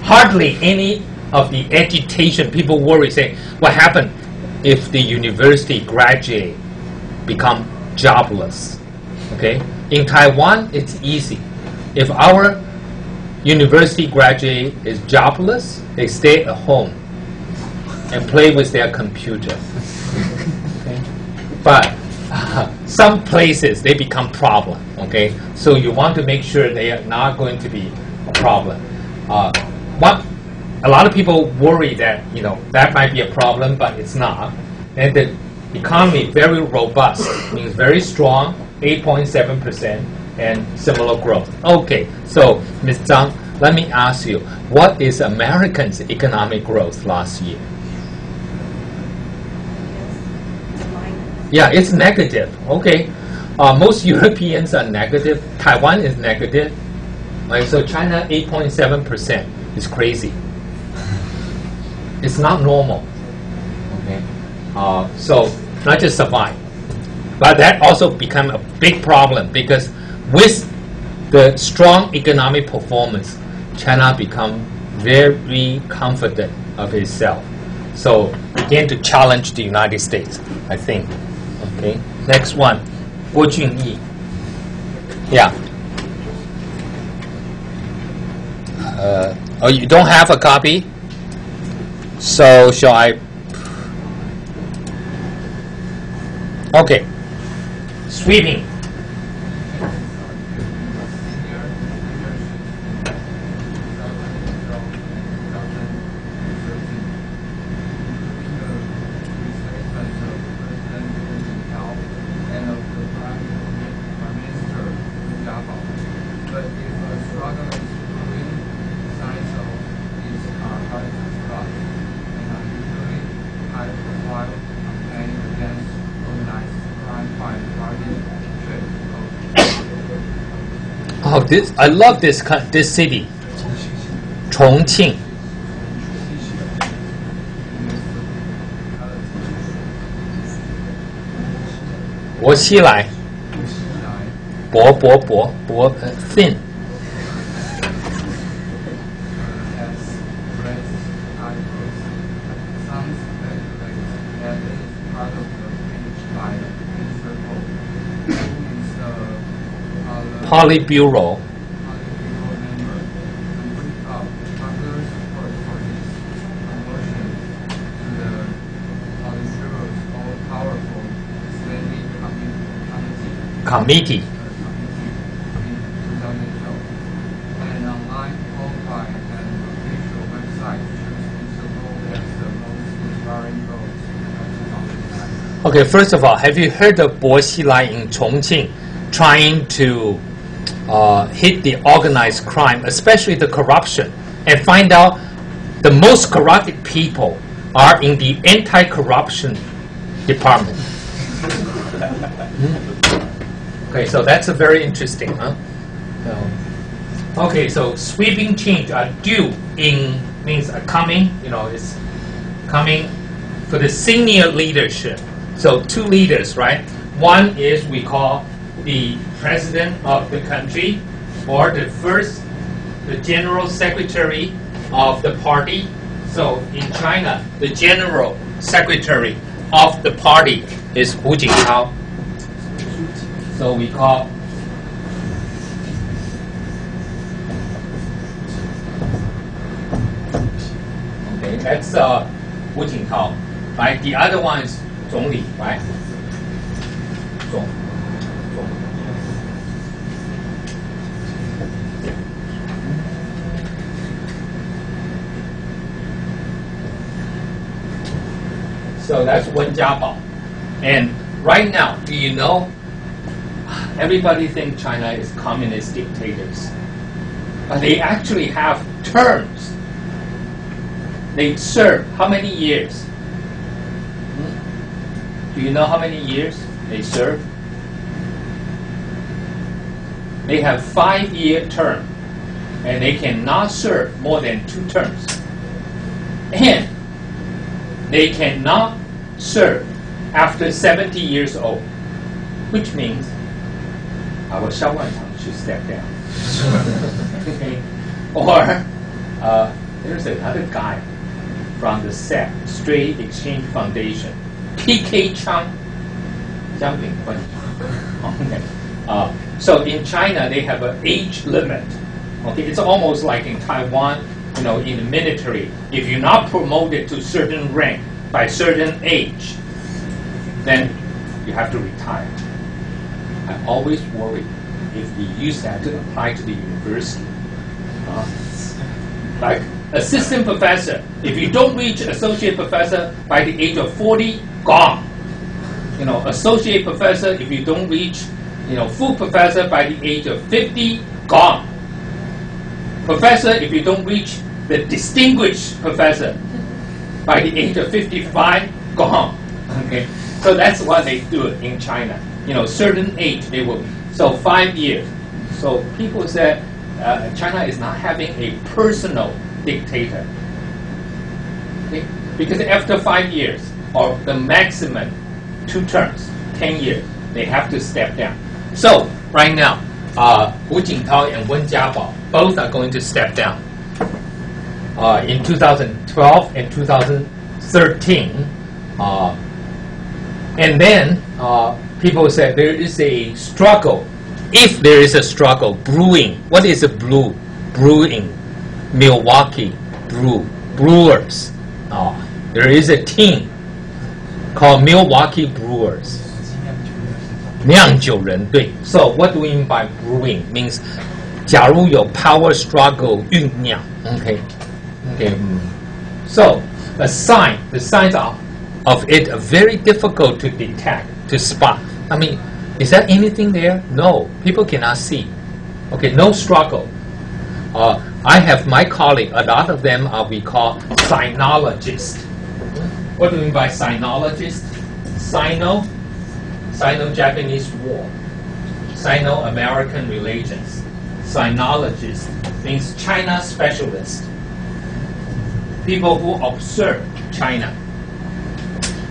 Hardly any of the agitation, people worry, say, what happened if the university graduate become jobless. Okay? In Taiwan, it's easy. If our university graduate is jobless, they stay at home and play with their computer. Okay? But some places, they become problem. Okay? So you want to make sure they are not going to be a problem. A lot of people worry that that might be a problem, but it's not. And the economy very robust, means very strong, 8.7%, and similar growth. Okay, so Ms. Zhang, let me ask you, what is Americans' economic growth last year? Yeah, it's negative. Okay, most Europeans are negative. Taiwan is negative. Right? So China 8.7% is crazy. It's not normal. Okay, so not just survive, but that also become a big problem because with the strong economic performance, China become very confident of itself. So begin to challenge the United States, I think. Okay, next one, Guo Junyi. Yeah. Oh, you don't have a copy? So shall I? Okay. Sweeping. Oh, I love this city, Chongqing. 薄熙来 thin. Politburo. Committee. And online profile and official website choose the role as the most inspiring vote. Okay, first of all, have you heard of Bo Xilai in Chongqing trying to hit the organized crime, especially the corruption, and find out the most corrupted people are in the anti-corruption department? Okay, so that's a very interesting, huh? Okay, so sweeping change, due in means coming, it's coming for the senior leadership. So two leaders, right? One is we call the president of the country, or the general secretary of the party. So in China, the general secretary of the party is Hu Jintao. So we call that's Hu Jintao, right? The other one is Zhongli, right? Zhong. So that's Wen Jiabao. And right now, do you know, everybody thinks China is communist dictators. But they actually have terms. They serve how many years? Do you know how many years they serve? They have 5-year term. And they cannot serve more than 2 terms. And they cannot serve after 70 years old, which means our Xiao Wanchang should step down. Okay. Or there's another guy from the SEC, Straight Exchange Foundation, PK Chang. Okay. So in China, they have an age limit. Okay, it's almost like in Taiwan, in the military. If you're not promoted to certain rank by certain age, then you have to retire. I always worry if we use that to apply to the university. Like assistant professor, if you don't reach associate professor by the age of 40, gone. Associate professor, if you don't reach, full professor by the age of 50, gone. Professor, if you don't reach the distinguished professor by the age of 55, gone. Okay, so that's what they do in China. Certain age they will. So 5 years. So people said China is not having a personal dictator. Okay? Because after 5 years, or the maximum 2 terms, 10 years, they have to step down. So right now, Hu Jintao and Wen Jiabao both are going to step down in 2012 and 2013. And then people say there is a struggle. If there is a struggle brewing, what is a brewing? Milwaukee Brewers. There is a team called Milwaukee Brewers. 酿酒人队. So what do we mean by brewing? Means 假如有 power struggle 酝酿. Okay. So the signs of it are very difficult to detect, to spot. I mean, is there anything there? No, people cannot see. Okay, no struggle. I have my colleague, a lot of them are we call sinologists. What do we mean by sinologist? Sino-Japanese War, Sino-American relations. Sinologist means China specialist. People who observe China.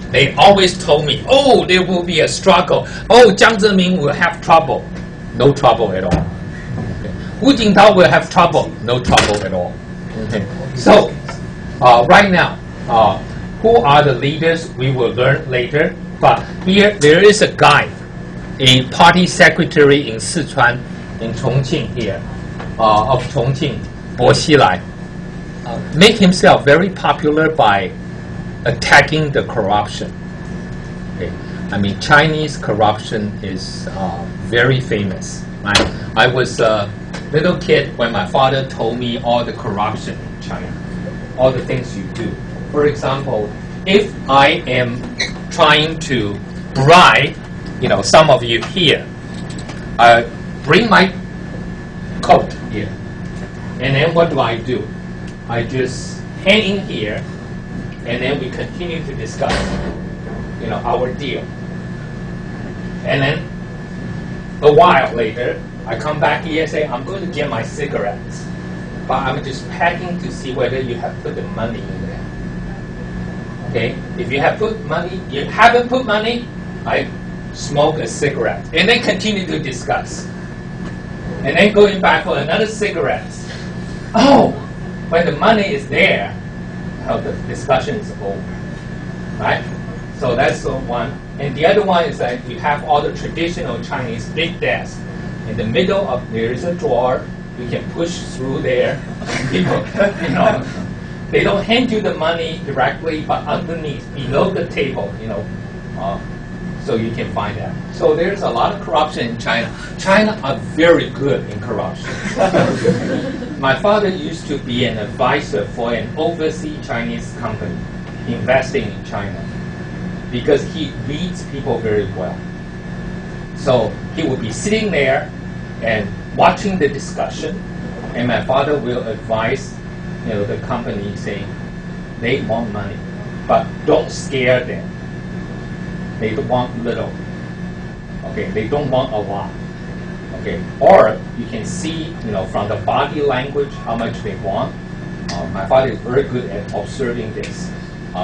They always told me, oh, there will be a struggle. Oh, Jiang Zemin will have trouble. No trouble at all. Okay. Hu Jintao will have trouble. No trouble at all. Okay. So, right now, who are the leaders we will learn later. But here there is a guy, a party secretary in Sichuan, in Chongqing here, of Chongqing, Bo Xilai, make himself very popular by attacking the corruption. Okay. I mean, Chinese corruption is very famous. Right? I was a little kid when my father told me all the corruption in China, all the things you do. For example, if I am trying to bribe, some of you here, bring my coat here, and then what do? I just hang in here, and then we continue to discuss, our deal. And then a while later, I come back here and say, I'm going to get my cigarettes, but I'm just packing to see whether you have put the money in there. Okay, if you have put money, you haven't put money, I smoke a cigarette, and then continue to discuss. And then going back for another cigarette. Oh, when the money is there, the discussion is over, right? So that's the one. And the other one is that you have all the traditional Chinese big desk. In the middle of there is a drawer. You can push through there. People, they don't hand you the money directly, but underneath, below the table, so you can find that. So there's a lot of corruption in China. China are very good in corruption. My father used to be an advisor for an overseas Chinese company investing in China because he reads people very well. So he would be sitting there and watching the discussion, and my father will advise the company saying they want money, but don't scare them. They want little. Okay, they don't want a lot. Okay, or you can see, from the body language how much they want. My father is very good at observing this.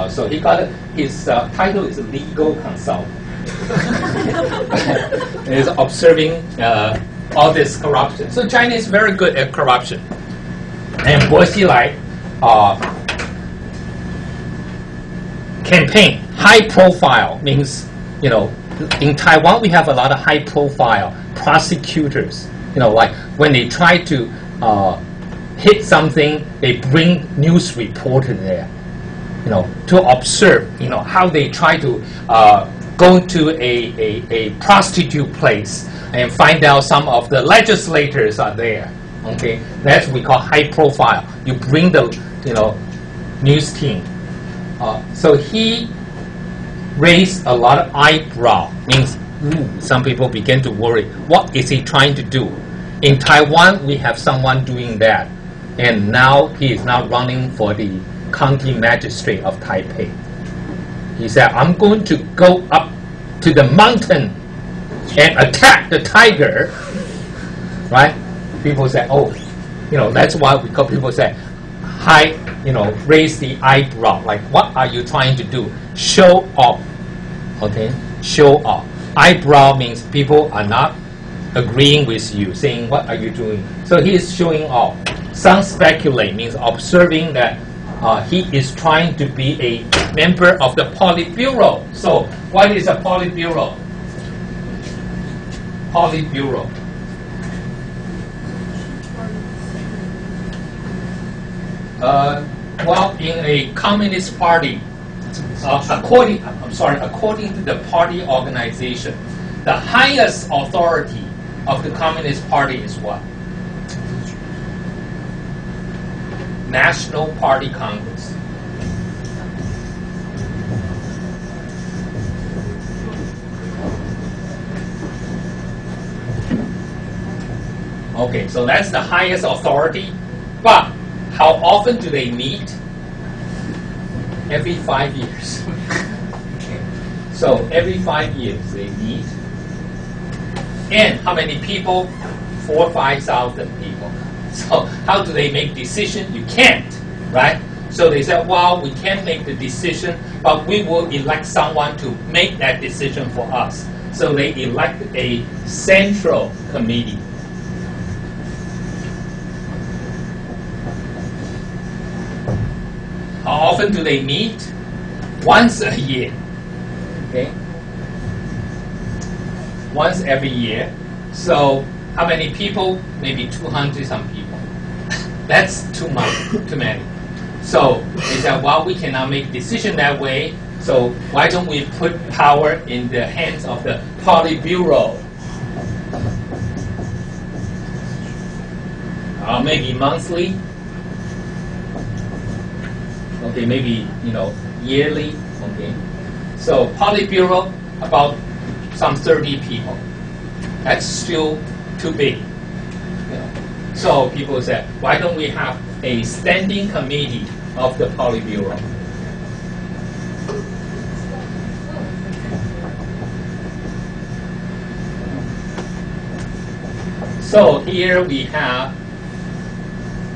So he got his title is legal consultant. He's observing all this corruption. So China is very good at corruption. And Bo Xilai campaign, high profile means, in Taiwan, we have a lot of high-profile prosecutors. Like when they try to hit something, they bring news reporter there, to observe, how they try to go to a prostitute place and find out some of the legislators are there. Okay, that's what we call high-profile. You bring the, news team. So he raised a lot of eyebrow. Means some people begin to worry. What is he trying to do? In Taiwan, we have someone doing that, and now he is now running for the county magistrate of Taipei. He said, "I'm going to go up to the mountain and attack the tiger." Right? People say, "Oh, that's why we call people say, raise the eyebrow. Like, what are you trying to do? Show off." Okay, show off. Eyebrow means people are not agreeing with you, saying, "What are you doing?" So he is showing off. Some speculate means observing that he is trying to be a member of the Politburo. So what is a Politburo? Politburo. Well, in a communist party, according to the party organization, the highest authority of the Communist Party is what? National Party Congress. Okay, so that's the highest authority. But how often do they meet? Every 5 years. Okay. So every 5 years they meet. And how many people? 4,000 or 5,000 people. So how do they make decision? You can't, right? So they said, well, we can't make the decision, but we will elect someone to make that decision for us. So they elect a central committee. How often do they meet? Once a year. Okay? Once every year. So how many people? Maybe 200 some people. That's too much, too many. So they said, well, we cannot make decision that way, so why don't we put power in the hands of the Politburo? Maybe monthly. Okay, maybe yearly. Okay, so Politburo about some 30 people. That's still too big. So people said, why don't we have a standing committee of the Politburo? So here we have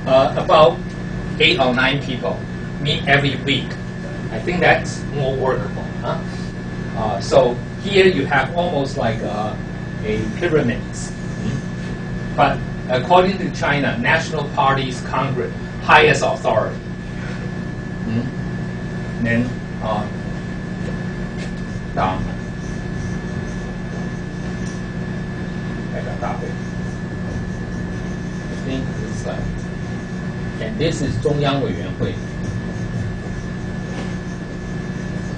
about 8 or 9 people meet every week. I think that's more workable. Huh? So here you have almost like a pyramid. But according to China, National Party's Congress, highest authority. And then down. I think it's like, and this is 中央委员会.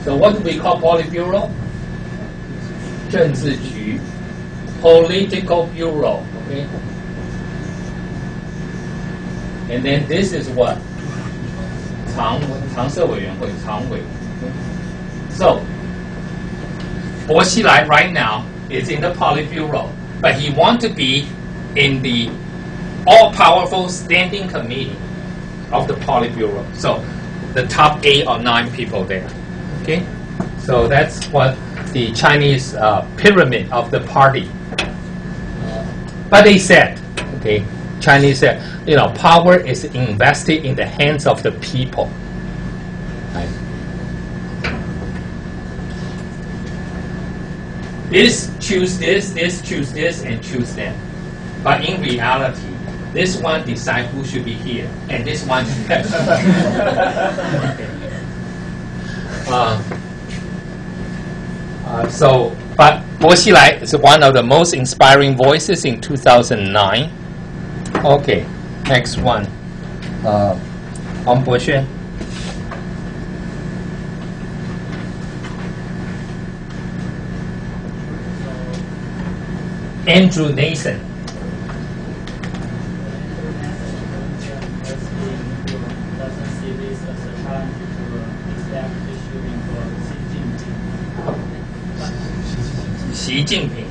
So what do we call Politburo? 政治局. Political Bureau. Okay. And then this is what? 常设委员会, 常委. So, 薄熙来 right now is in the Politburo, but he wants to be in the all-powerful standing committee of the Politburo. So, the top 8 or 9 people there. Okay, so that's what the Chinese pyramid of the party. But they said, okay, Chinese said, power is invested in the hands of the people. Right? This choose this choose this, and choose them. But in reality, this one decides who should be here, and this one. So, but Bo Xilai is one of the most inspiring voices in 2009. Okay, next one. Wang Boxuan. Andrew Nathan. Doesn't see this as a challenge to establish issuing for Xi Jinping. Xi Jinping.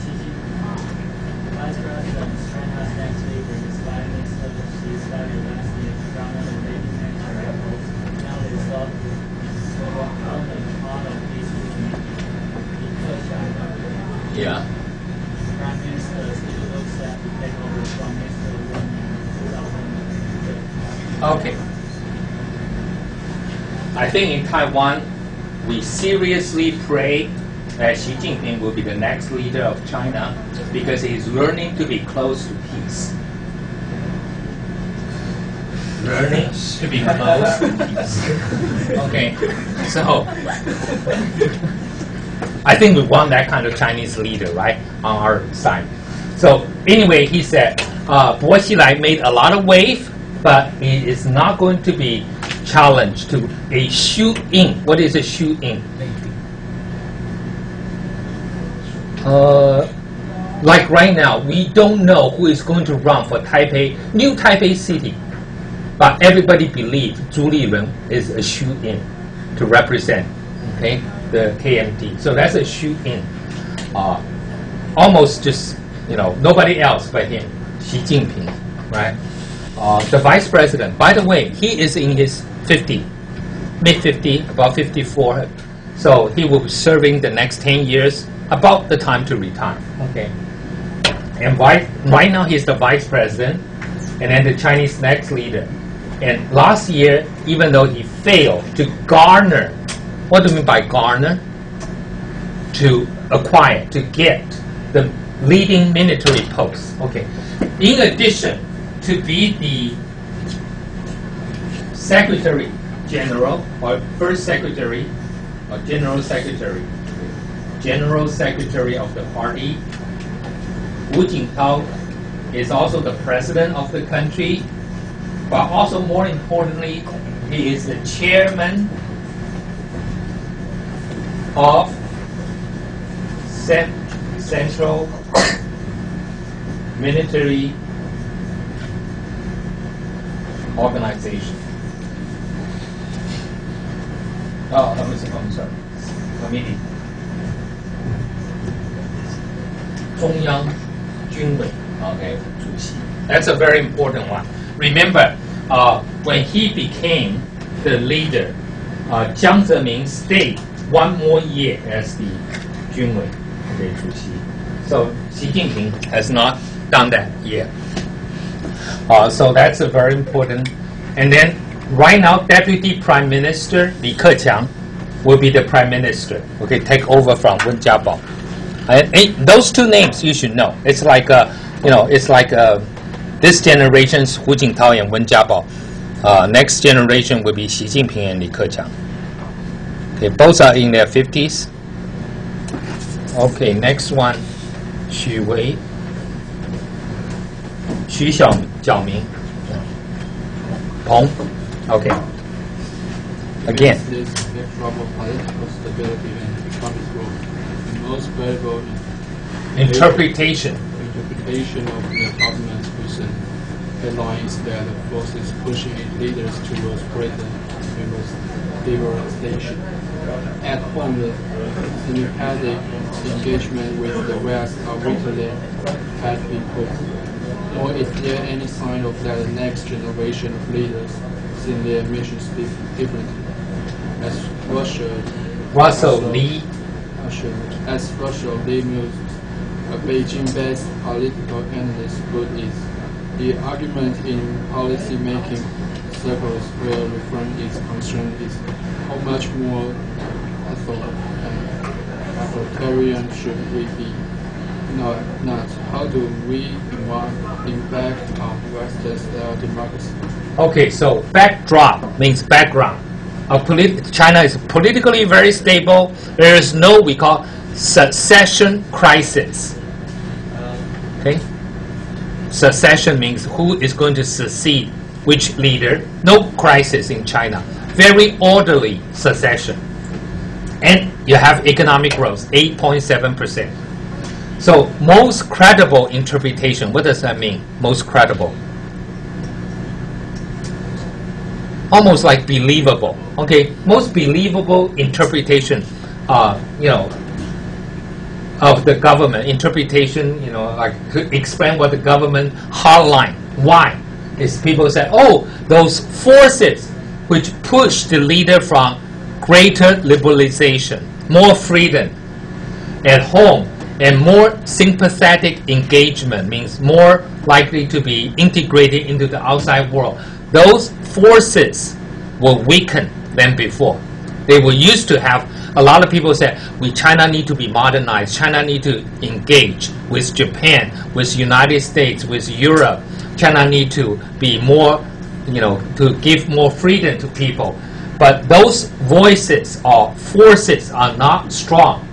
Vice President, China's next leader, is likely Xi's study last year to garner the leading nature efforts. Now they thought to only part of this movement in China. Yeah. Prime Minister still looks set to take over from Mr. Wen in 2003. Okay. I think in Taiwan, we seriously pray that Xi Jinping will be the next leader of China because he's learning to be close to peace. Learning to be close to peace. Okay, so I think we want that kind of Chinese leader, right, on our side. So anyway, he said, Bo Xilai made a lot of wave, but he is not going to be challenged to a shoe-in. What is a shoe-in? Like right now, we don't know who is going to run for Taipei, New Taipei City, but everybody believes Zhu Liren is a shoe-in to represent, okay, the KMT. So that's a shoe-in. Almost just, nobody else but him, Xi Jinping, right? The vice president, by the way, he is in his mid-50, about 54. So he will be serving the next 10 years, about the time to retire. Okay. And right now he's the vice president, and then the Chinese next leader. And last year, even though he failed to garner, what do you mean by garner? To acquire, to get the leading military post. Okay. In addition to be the Secretary General or First Secretary or General Secretary of the party, Hu Jintao is also the president of the country, but also more importantly, he is the chairman of Central Military Organization. I'm sorry. Committee. 中央军委 okay, 主席. That's a very important one. Remember, when he became the leader, Jiang Zemin stayed one more year as the 军委 okay, 主席. So Xi Jinping has not done that yet. So that's a very important. And then right now, Deputy Prime Minister Li Keqiang will be the Prime Minister. Okay, take over from Wen Jiabao. Those two names you should know. It's like this generation's Hu Jintao and Wen Jiabao. Next generation will be Xi Jinping and Li Keqiang. Okay, both are in their 50s. Okay, next one, Xu Wei, Xu Xiaoming, Peng. Okay. Again. This backdrop of political stability and economic growth. The most valuable interpretation of the government's recent headline is that the force is pushing its leaders towards greater liberalization. At home, the sympathetic engagement with the West are weaker had been hoped. Or is there any sign of that the next generation of leaders see their missions differently? As Russell Lee mused, a Beijing-based political analyst put it, the argument in policy-making circles where reform is concerned is how much more authoritarian should we be? Not how do we impact on Western-style democracy? Okay, so backdrop means background. China is politically very stable. There is no, we call, succession crisis. Okay? Succession means who is going to succeed which leader. No crisis in China. Very orderly succession. And you have economic growth, 8.7%. So most credible interpretation, what does that mean? Most credible. Almost like believable. Okay, most believable interpretation, of the government interpretation, like to explain what the government hardline. Why? Is people say, oh, those forces which push the leader from greater liberalization, more freedom at home, and more sympathetic engagement, means more likely to be integrated into the outside world. Those forces were weakened than before. They were used to have, a lot of people say, China need to be modernized, China need to engage with Japan, with United States, with Europe. China need to be more, to give more freedom to people. But those voices or forces are not strong.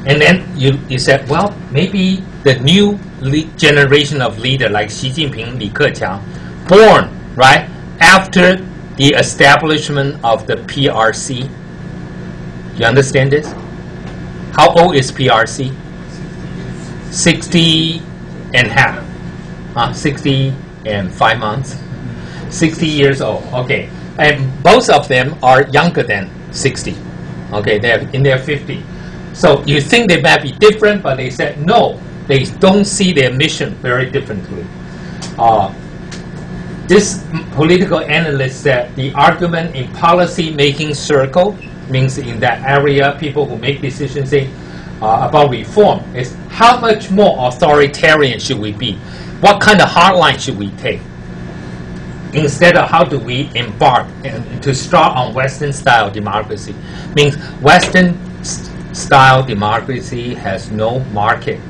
And then you said, well, maybe the new generation of leader like Xi Jinping, Li Keqiang, born right after the establishment of the PRC. You understand this? How old is PRC? 60 and half. 60 and 5 months. 60 years old. Okay. And both of them are younger than 60. Okay, they're in their 50s. So you think they might be different, but they said no. They don't see their mission very differently. This political analyst said the argument in policy-making circle, means in that area, people who make decisions about reform, is how much more authoritarian should we be? What kind of hardline should we take? Instead of how do we embark to start on Western-style democracy? Means Western-style democracy has no market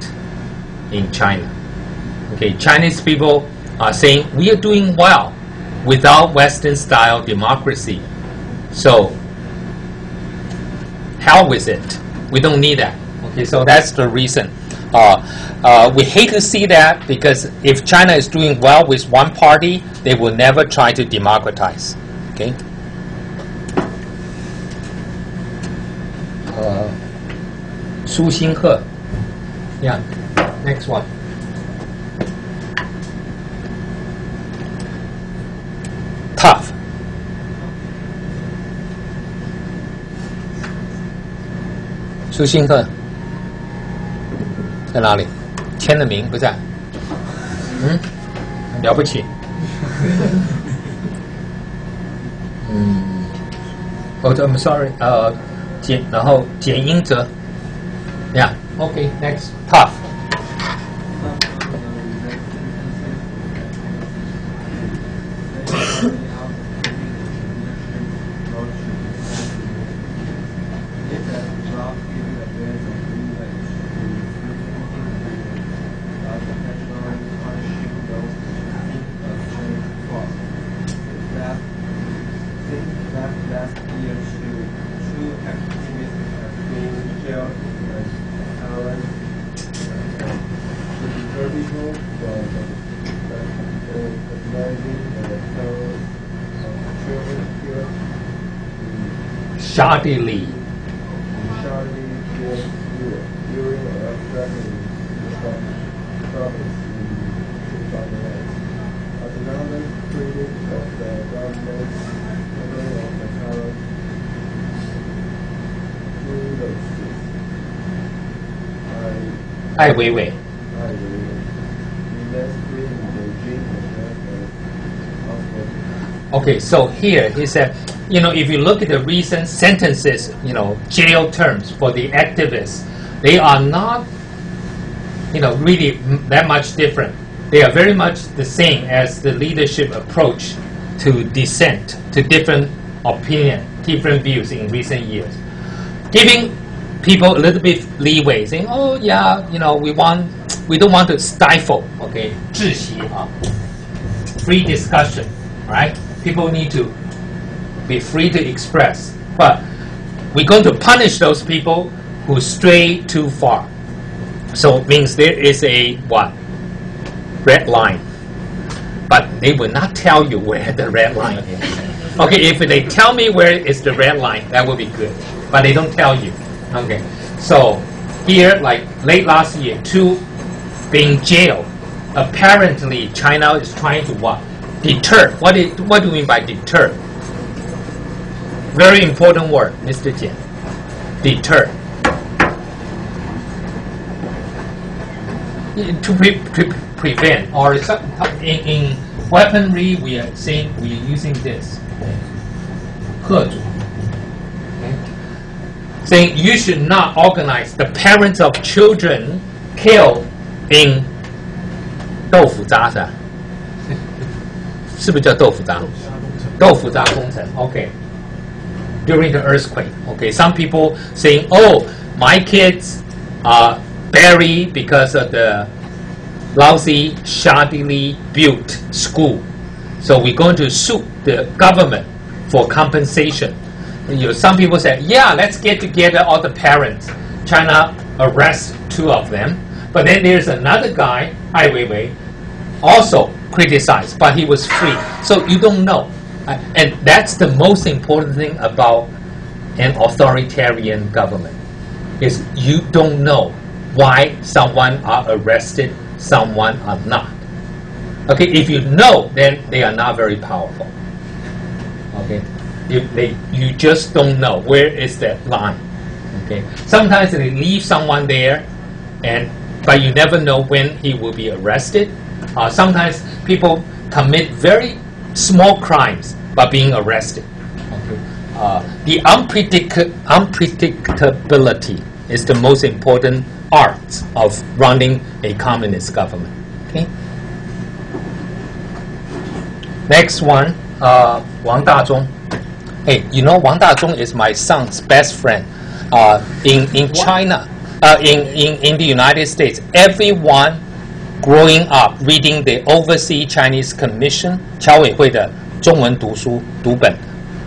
in China. Okay, Chinese people are saying we are doing well without Western-style democracy. So, hell with it. We don't need that. Okay, so that's the reason. We hate to see that because if China is doing well with one party, they will never try to democratize. Okay. Su Xinghe. Yeah. Next one. Tough. Su Xinghe 在哪里？签了名不在。了不起。I'm sorry. 然后简英哲。Yeah. Okay. Next. Tough. Shoddily. During a traveling province in 2008. As another critic of the government handling of the current policies, Ai Weiwei. Okay, so here he said, if you look at the recent sentences, jail terms for the activists, they are not, really that much different. They are very much the same as the leadership approach to dissent, to different opinion, different views in recent years. Giving people a little bit leeway, saying, oh yeah, we don't want to stifle, okay, 窒息, free discussion, right? People need to be free to express, but we're going to punish those people who stray too far. So it means there is a what? Red line. But they will not tell you where the red line is. Okay, if they tell me where is the red line, that will be good. But they don't tell you. Okay, so here, like late last year, 2 being jailed. Apparently, China is trying to what? Deter. What do you mean by deter? Very important word, Mr. Jian. Deter. To prevent, or in weaponry, we are saying we are using this. 嚇阻. Saying you should not organize the parents of children killed in 豆腐渣是吧？是不是叫豆腐渣？豆腐渣工程 ，OK. During the earthquake, okay. Some people saying, "Oh, my kids are buried because of the lousy, shoddily built school, so we're going to sue the government for compensation." Some people say, "Yeah, let's get together all the parents." China arrests 2 of them, but then there's another guy, Ai Weiwei, also criticized, but he was free. So you don't know. And that's the most important thing about an authoritarian government, is you don't know why someone are arrested, someone are not. Okay, if you know, then they are not very powerful. Okay, you just don't know where is that line. Okay, sometimes they leave someone there, but you never know when he will be arrested. Sometimes people commit very small crimes but being arrested. Okay. The unpredictability is the most important art of running a communist government. Okay. Next one, Wang Dazhong. Hey, you know Wang Dazhong is my son's best friend. In China, in the United States, everyone growing up reading the Overseas Chinese Commission 侨委会的中文读书读本，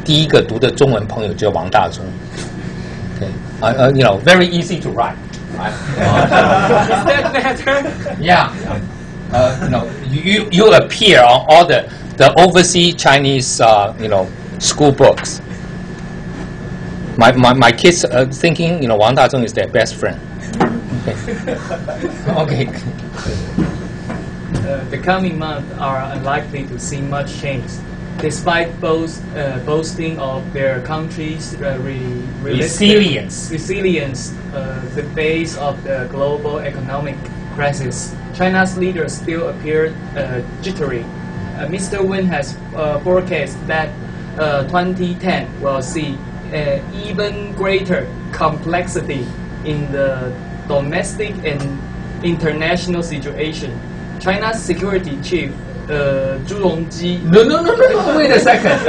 第一个读的中文朋友叫王大中。Okay, you know, very easy to write. Right? Is that matter? Yeah. You know, you appear on all the Overseas Chinese school books. My kids are thinking, Wang Dazhong is their best friend. Okay. The coming months are unlikely to see much change, despite boasting of their country's resilience. The face of the global economic crisis. China's leaders still appear jittery. Mr. Wen has forecast that 2010 will see even greater complexity in the domestic and international situation. China's security chief, Zhu Rongji. No, wait a second.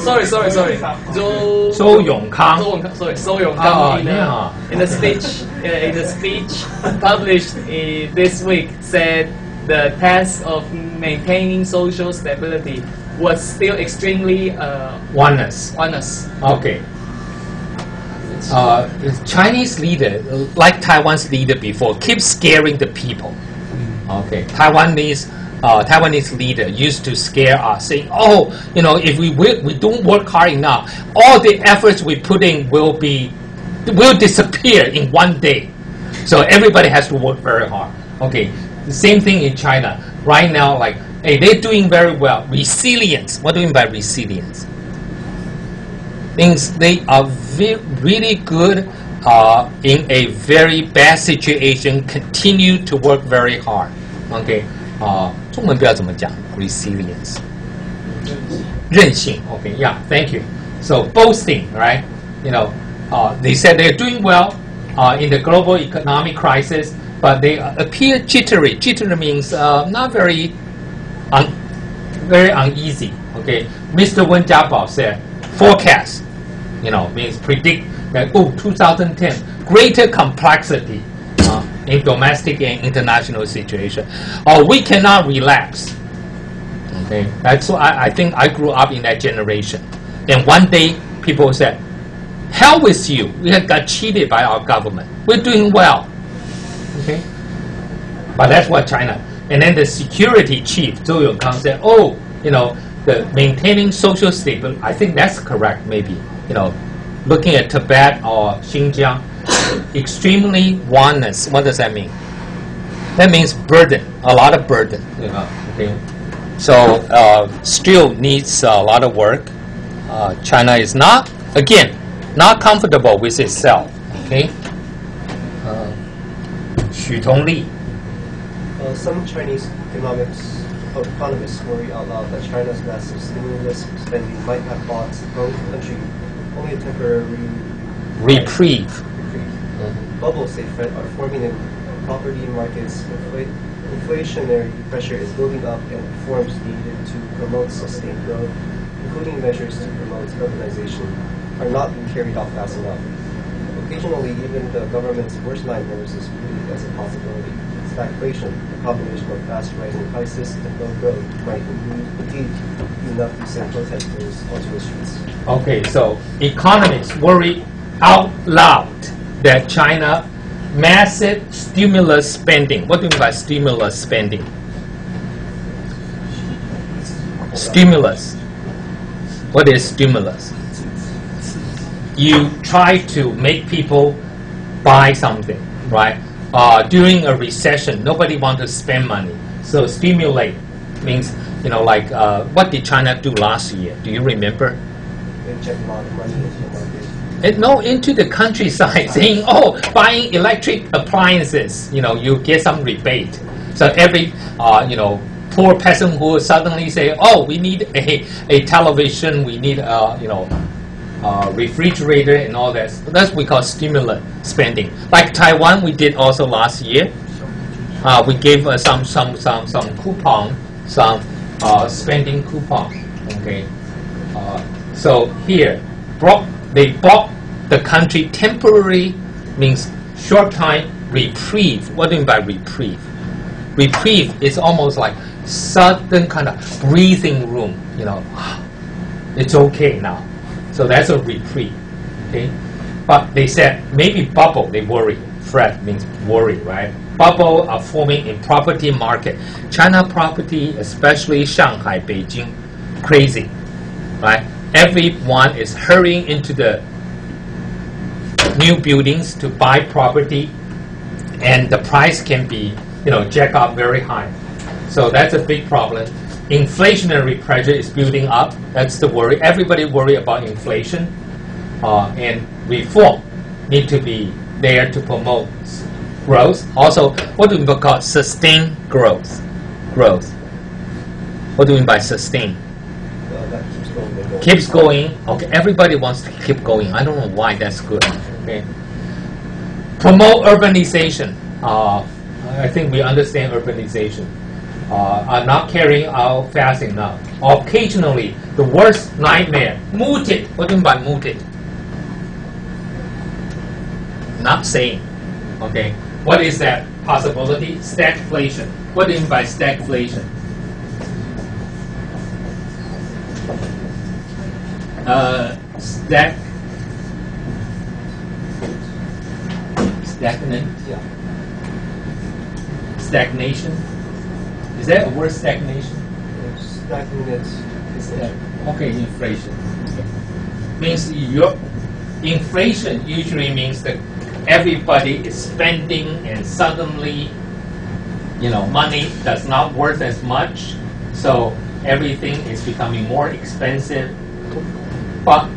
Sorry. Zhou Yongkang. Zhou Yongkang in the speech published this week said the task of maintaining social stability was still extremely oneness. Okay. The Chinese leader, like Taiwan's leader before, keeps scaring the people. Okay, Taiwanese leader used to scare us, saying, "Oh, if we don't work hard enough, all the efforts we put in will disappear in one day. So everybody has to work very hard." Okay, the same thing in China right now. Like, hey, they're doing very well. Resilience. What do you mean by resilience? Means they are really good in a very bad situation, continue to work very hard. Okay, 中文不知道怎么讲 resilience. 韧性. Okay, yeah, thank you. So boasting, right? They said they're doing well in the global economic crisis, but they appear jittery. Jittery means not very uneasy. Okay, Mr. Wen Jiabao said forecast. Means predict that 2010 greater complexity in domestic and international situation. We cannot relax. Okay, that's why I think I grew up in that generation. And one day, people said, hell with you. We have got cheated by our government. We're doing well. Okay? But that's what China. And then the security chief, Zhou Yongkang, said, oh, you know, the maintaining social stability, I think that's correct, maybe. You know, looking at Tibet or Xinjiang, extremely oneness. What does that mean? That means burden, a lot of burden. You know, okay? So still needs a lot of work. China is not, again, not comfortable with itself. Okay. Xu Tongli. Some Chinese economists worry out loud that China's massive stimulus spending might have bought the country only a temporary reprieve. Bubbles, they fret, are forming in property markets. Inflationary pressure is building up, and reforms needed to promote sustained growth, including measures to promote urbanization, are not being carried out fast enough. Occasionally, even the government's worst nightmares is viewed as a possibility. Stagflation, a combination of fast rising prices and low growth, might indeed be enough to send protesters onto the streets. Okay, so economists worry out loud that China massive stimulus spending. What do you mean by stimulus spending? Stimulus. What is stimulus? You try to make people buy something, right? During a recession, nobody wants to spend money. So stimulate means, you know, like what did China do last year? Do you remember? They inject a lot of money into the market. Into the countryside, saying, oh, buying electric appliances, you know, you get some rebate. So every, you know, poor peasant who suddenly say, oh, we need a television, we need, you know, refrigerator and all that. That's what we call stimulus spending. Like Taiwan, we did also last year. We gave some coupon, some spending coupon. Okay. So here, they bought the country temporary, means short time reprieve. What do you mean by reprieve? Reprieve is almost like sudden kind of breathing room. You know, it's okay now. So that's a reprieve. Okay, but they said maybe bubble. They worry. Fret means worry, right? Bubble are forming in property market. China property, especially Shanghai, Beijing, crazy, right? Everyone is hurrying into the new buildings to buy property, and the price can be, you know, jack up very high. So that's a big problem. Inflationary pressure is building up. That's the worry. Everybody worry about inflation, and reform need to be there to promote growth. Also, what do we call sustained growth? Growth. What do we mean by sustain? That keeps going. Keeps going. Okay, everybody wants to keep going. I don't know why that's good. Okay. Promote urbanization. I think we understand urbanization. Are not carrying out fast enough. Occasionally, the worst nightmare. Muted. What do you mean by muted? Not saying. Okay. What is that possibility? Stagflation. What do you mean by stagflation? Stagnant. Yeah. Stagnation. Is that a word, stagnation? Stagnant. Yeah. Okay, inflation. Okay. Means your inflation usually means that everybody is spending, and suddenly, you know, money does not worth as much, so everything is becoming more expensive. But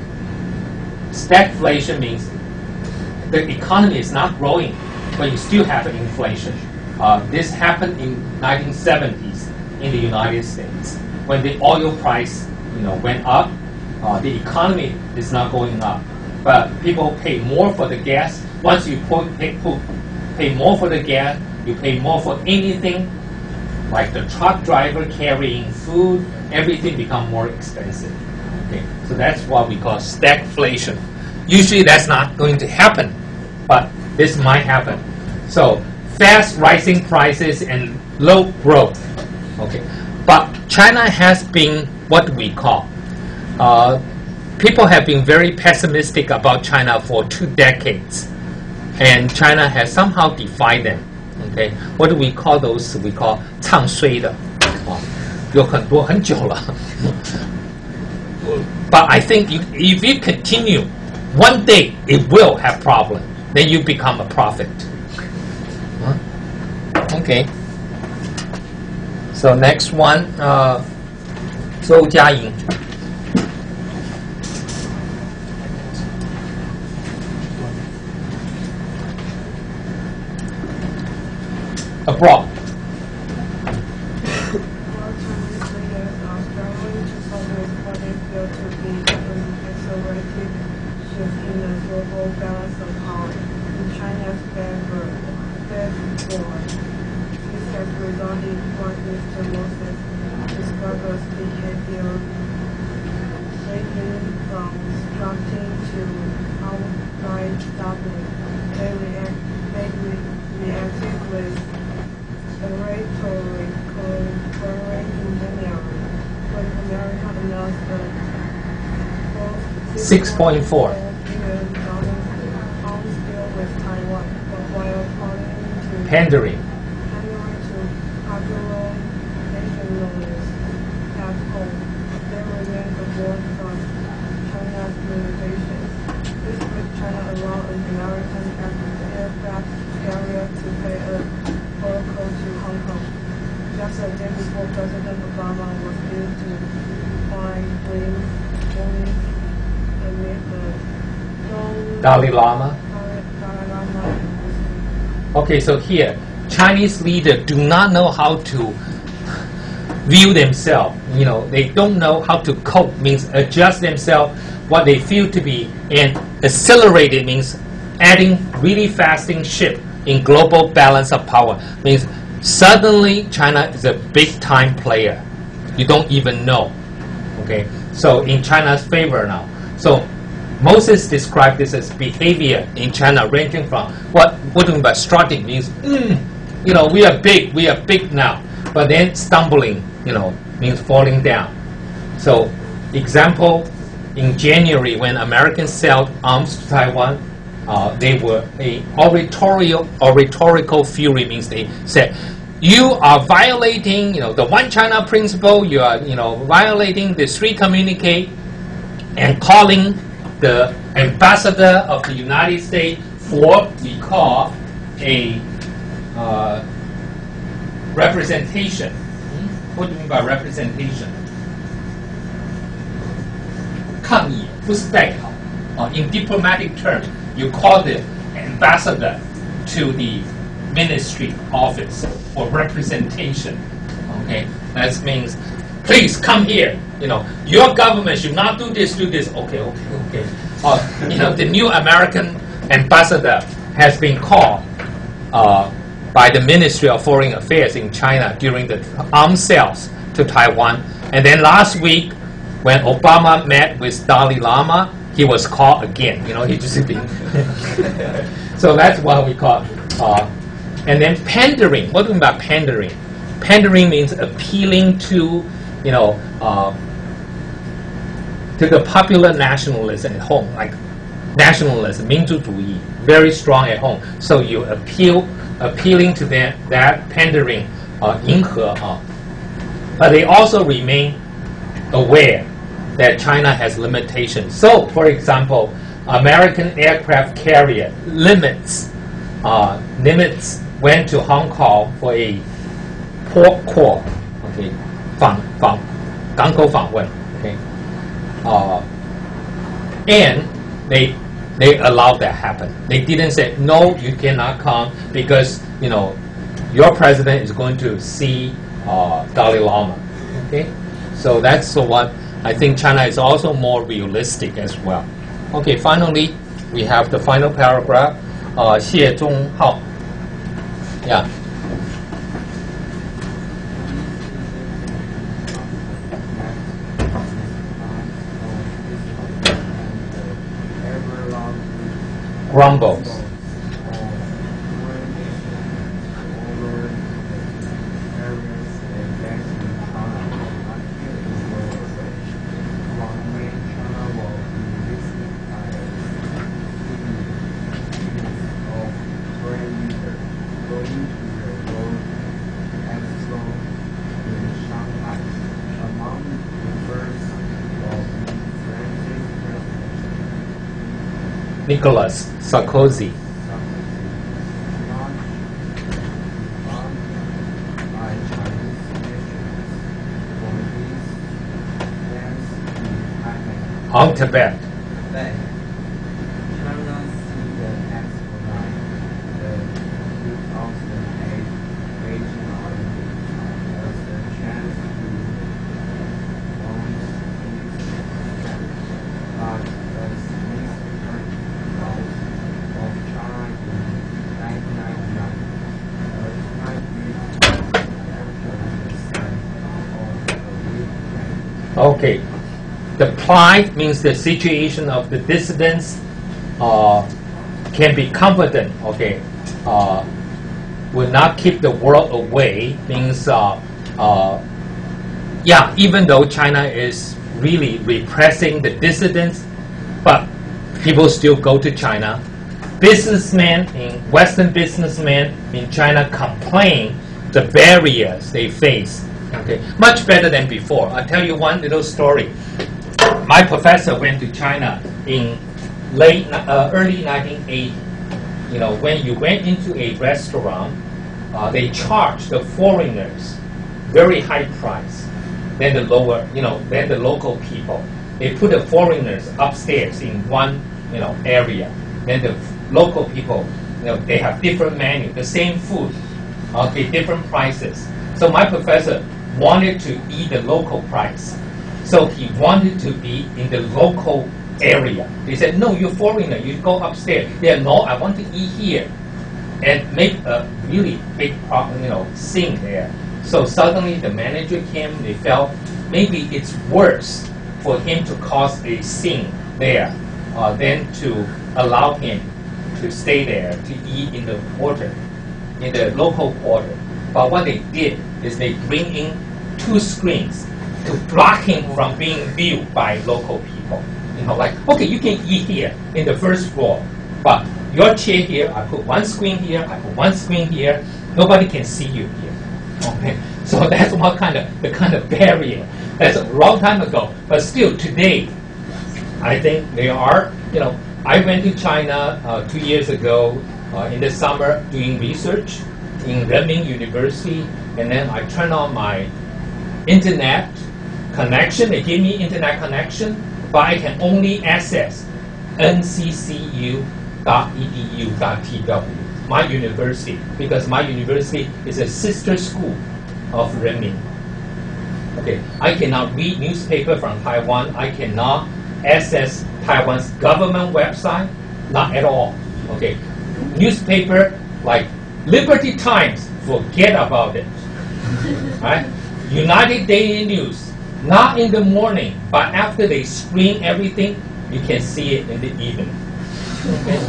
stagflation means the economy is not growing, but you still have inflation. This happened in 1970s in the United States when the oil price, you know, went up. The economy is not going up, but people pay more for the gas. Once you pay more for the gas, you pay more for anything, like the truck driver carrying food. Everything become more expensive. Okay, so that's what we call stagflation. Usually that's not going to happen, but this might happen. So fast rising prices and low growth. Okay, but China has been what we call people have been very pessimistic about China for 2 decades, and China has somehow defied them. Okay, what do we call those? We call 唱衰的，有很久了。But I think if you continue, one day it will have problem. Then you become a prophet. Okay. So next one, 周佳莹。Abroad. $6.4 pandering. China allowed an American aircraft carrier to pay a protocol to Hong Kong. Just a day before President Obama was due to fly planes only amid the Dalai Lama. Okay, so here, Chinese leaders do not know how to view themselves. You know, they don't know how to cope, means adjust themselves what they feel to be, and accelerated means adding really fasting shift in global balance of power. Means suddenly China is a big time player. You don't even know. Okay, so in China's favor now. So Moses described this as behavior in China ranging from what do you mean by strutting means, you know, we are big now, but then stumbling, you know, means falling down. So example, in January when Americans sold arms to Taiwan, they were a oratorical fury, means they said, you are violating, you know, the One China principle, you are, you know, violating the 3 communique, and calling the ambassador of the United States for what we call a representation. What do you mean by representation? 抗议不是代表。In diplomatic terms, you call the ambassador to the ministry office for representation. Okay, that means, please come here. You know, your government should not do this, do this. Okay. You know, the new American ambassador has been called by the Ministry of Foreign Affairs in China during the arms sales to Taiwan. And then last week, when Obama met with Dalai Lama, he was called again. You know, he just been. So that's what we call. And then pandering. What do we mean by pandering? Pandering means appealing to, you know, to the popular nationalism at home, like nationalism, 民族主义, very strong at home. So you appealing to them, that pandering, 迎合, but they also remain aware that China has limitations. So, for example, American aircraft carrier limits went to Hong Kong for a port call, okay, 港口访问, okay, and they allowed that happen. They didn't say no, you cannot come because, you know, your president is going to see Dalai Lama. Okay, so that's what I think. China is also more realistic as well. Okay, finally we have the final paragraph. 谢宗浩. Yeah. Grumbles. going to the World Expo in Shanghai. Among the first will be France's President Nicolas Sarkozy. by Chinese nationals for his plans in Taipei. On Tibet. China see the Expo 9, the 2008 Beijing Olympics, as a chance to launch its strength, but the significant growth of China in 1999, a time Okay. The plight means the situation of the dissidents can be confident. Okay. Will not keep the world away means yeah, even though China is really repressing the dissidents, but people still go to China. Western businessmen in China complain the barriers they face. Okay, much better than before. I'll tell you one little story. My professor went to China in early 1980. You know, when you went into a restaurant, they charged the foreigners very high price than the local people. They put the foreigners upstairs in one, area. Then the local people, they have different menu, the same food, okay, different prices. So my professor wanted to eat the local price. So he wanted to be in the local area. They said, no, you're foreigner, you go upstairs. They said, no, I want to eat here. And make a really big, scene there. So suddenly the manager came, they felt maybe it's worse for him to cause a scene there than to allow him to stay there to eat in the quarter, in the local quarter. But what they did is they bring in 2 screens to block him from being viewed by local people. Like, okay, you can eat here in the first floor, but your chair here, I put 1 screen here, I put 1 screen here, nobody can see you here. Okay, so that's the kind of barrier. That's a long time ago, but still today, I think they are. I went to China 2 years ago in the summer doing research in Renmin University, and then I turned on my internet connection. They gave me internet connection, but I can only access nccu.edu.tw, my university, because my university is a sister school of Renmin. Okay, I cannot read newspaper from Taiwan. I cannot access Taiwan's government website, not at all. Okay, newspaper like Liberty Times, forget about it. Right? United Daily News, not in the morning, but after they screen everything, you can see it in the evening. Okay?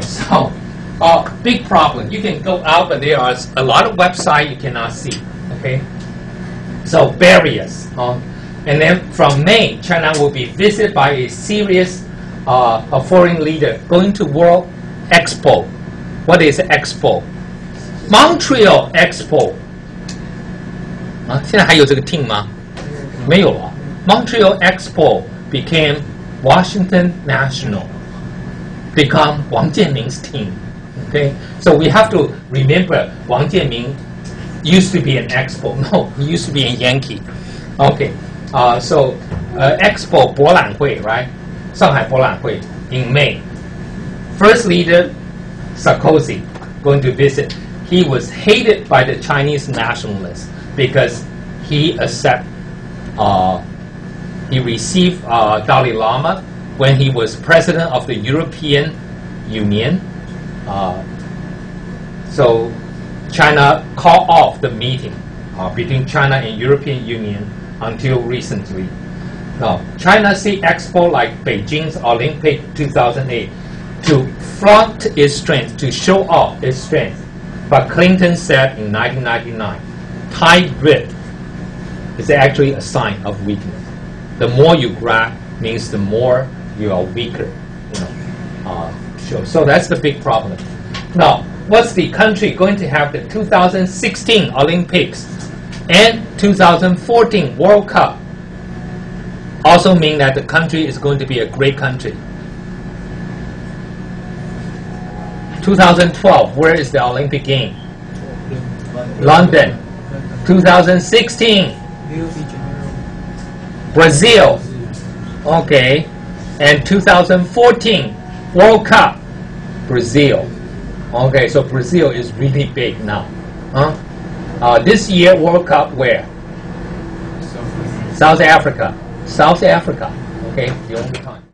So, big problem. You can go out, but there are a lot of websites you cannot see. Okay? So, barriers. And then from May, China will be visited by a series of foreign leader going to World Expo. What is Expo? Montreal Expo. 现在还有这个 team 吗？没有了。Montreal Expo became Washington National, become Wang Jianming's team. Okay, so we have to remember Wang Jianming used to be an Expo. No, he used to be a Yankee. Okay, so Expo 博览会, right? 上海博览会 in May. First leader Sarkozy going to visit. He was hated by the Chinese nationalists because he received Dalai Lama when he was president of the European Union. So China called off the meeting between China and European Union until recently. Now, China see Expo like Beijing's Olympic 2008 to flaunt its strength, to show off its strength. But Clinton said in 1999, tight grip is actually a sign of weakness. The more you grab means the more you are weaker. So that's the big problem. Now, what's the country going to have the 2016 Olympics and 2014 World Cup? Also mean that the country is going to be a great country. 2012, where is the Olympic game? London. 2016, Brazil. Okay. And 2014 World Cup, Brazil. Okay, so Brazil is really big now. This year World Cup where? South Africa. South Africa. Okay, the only time.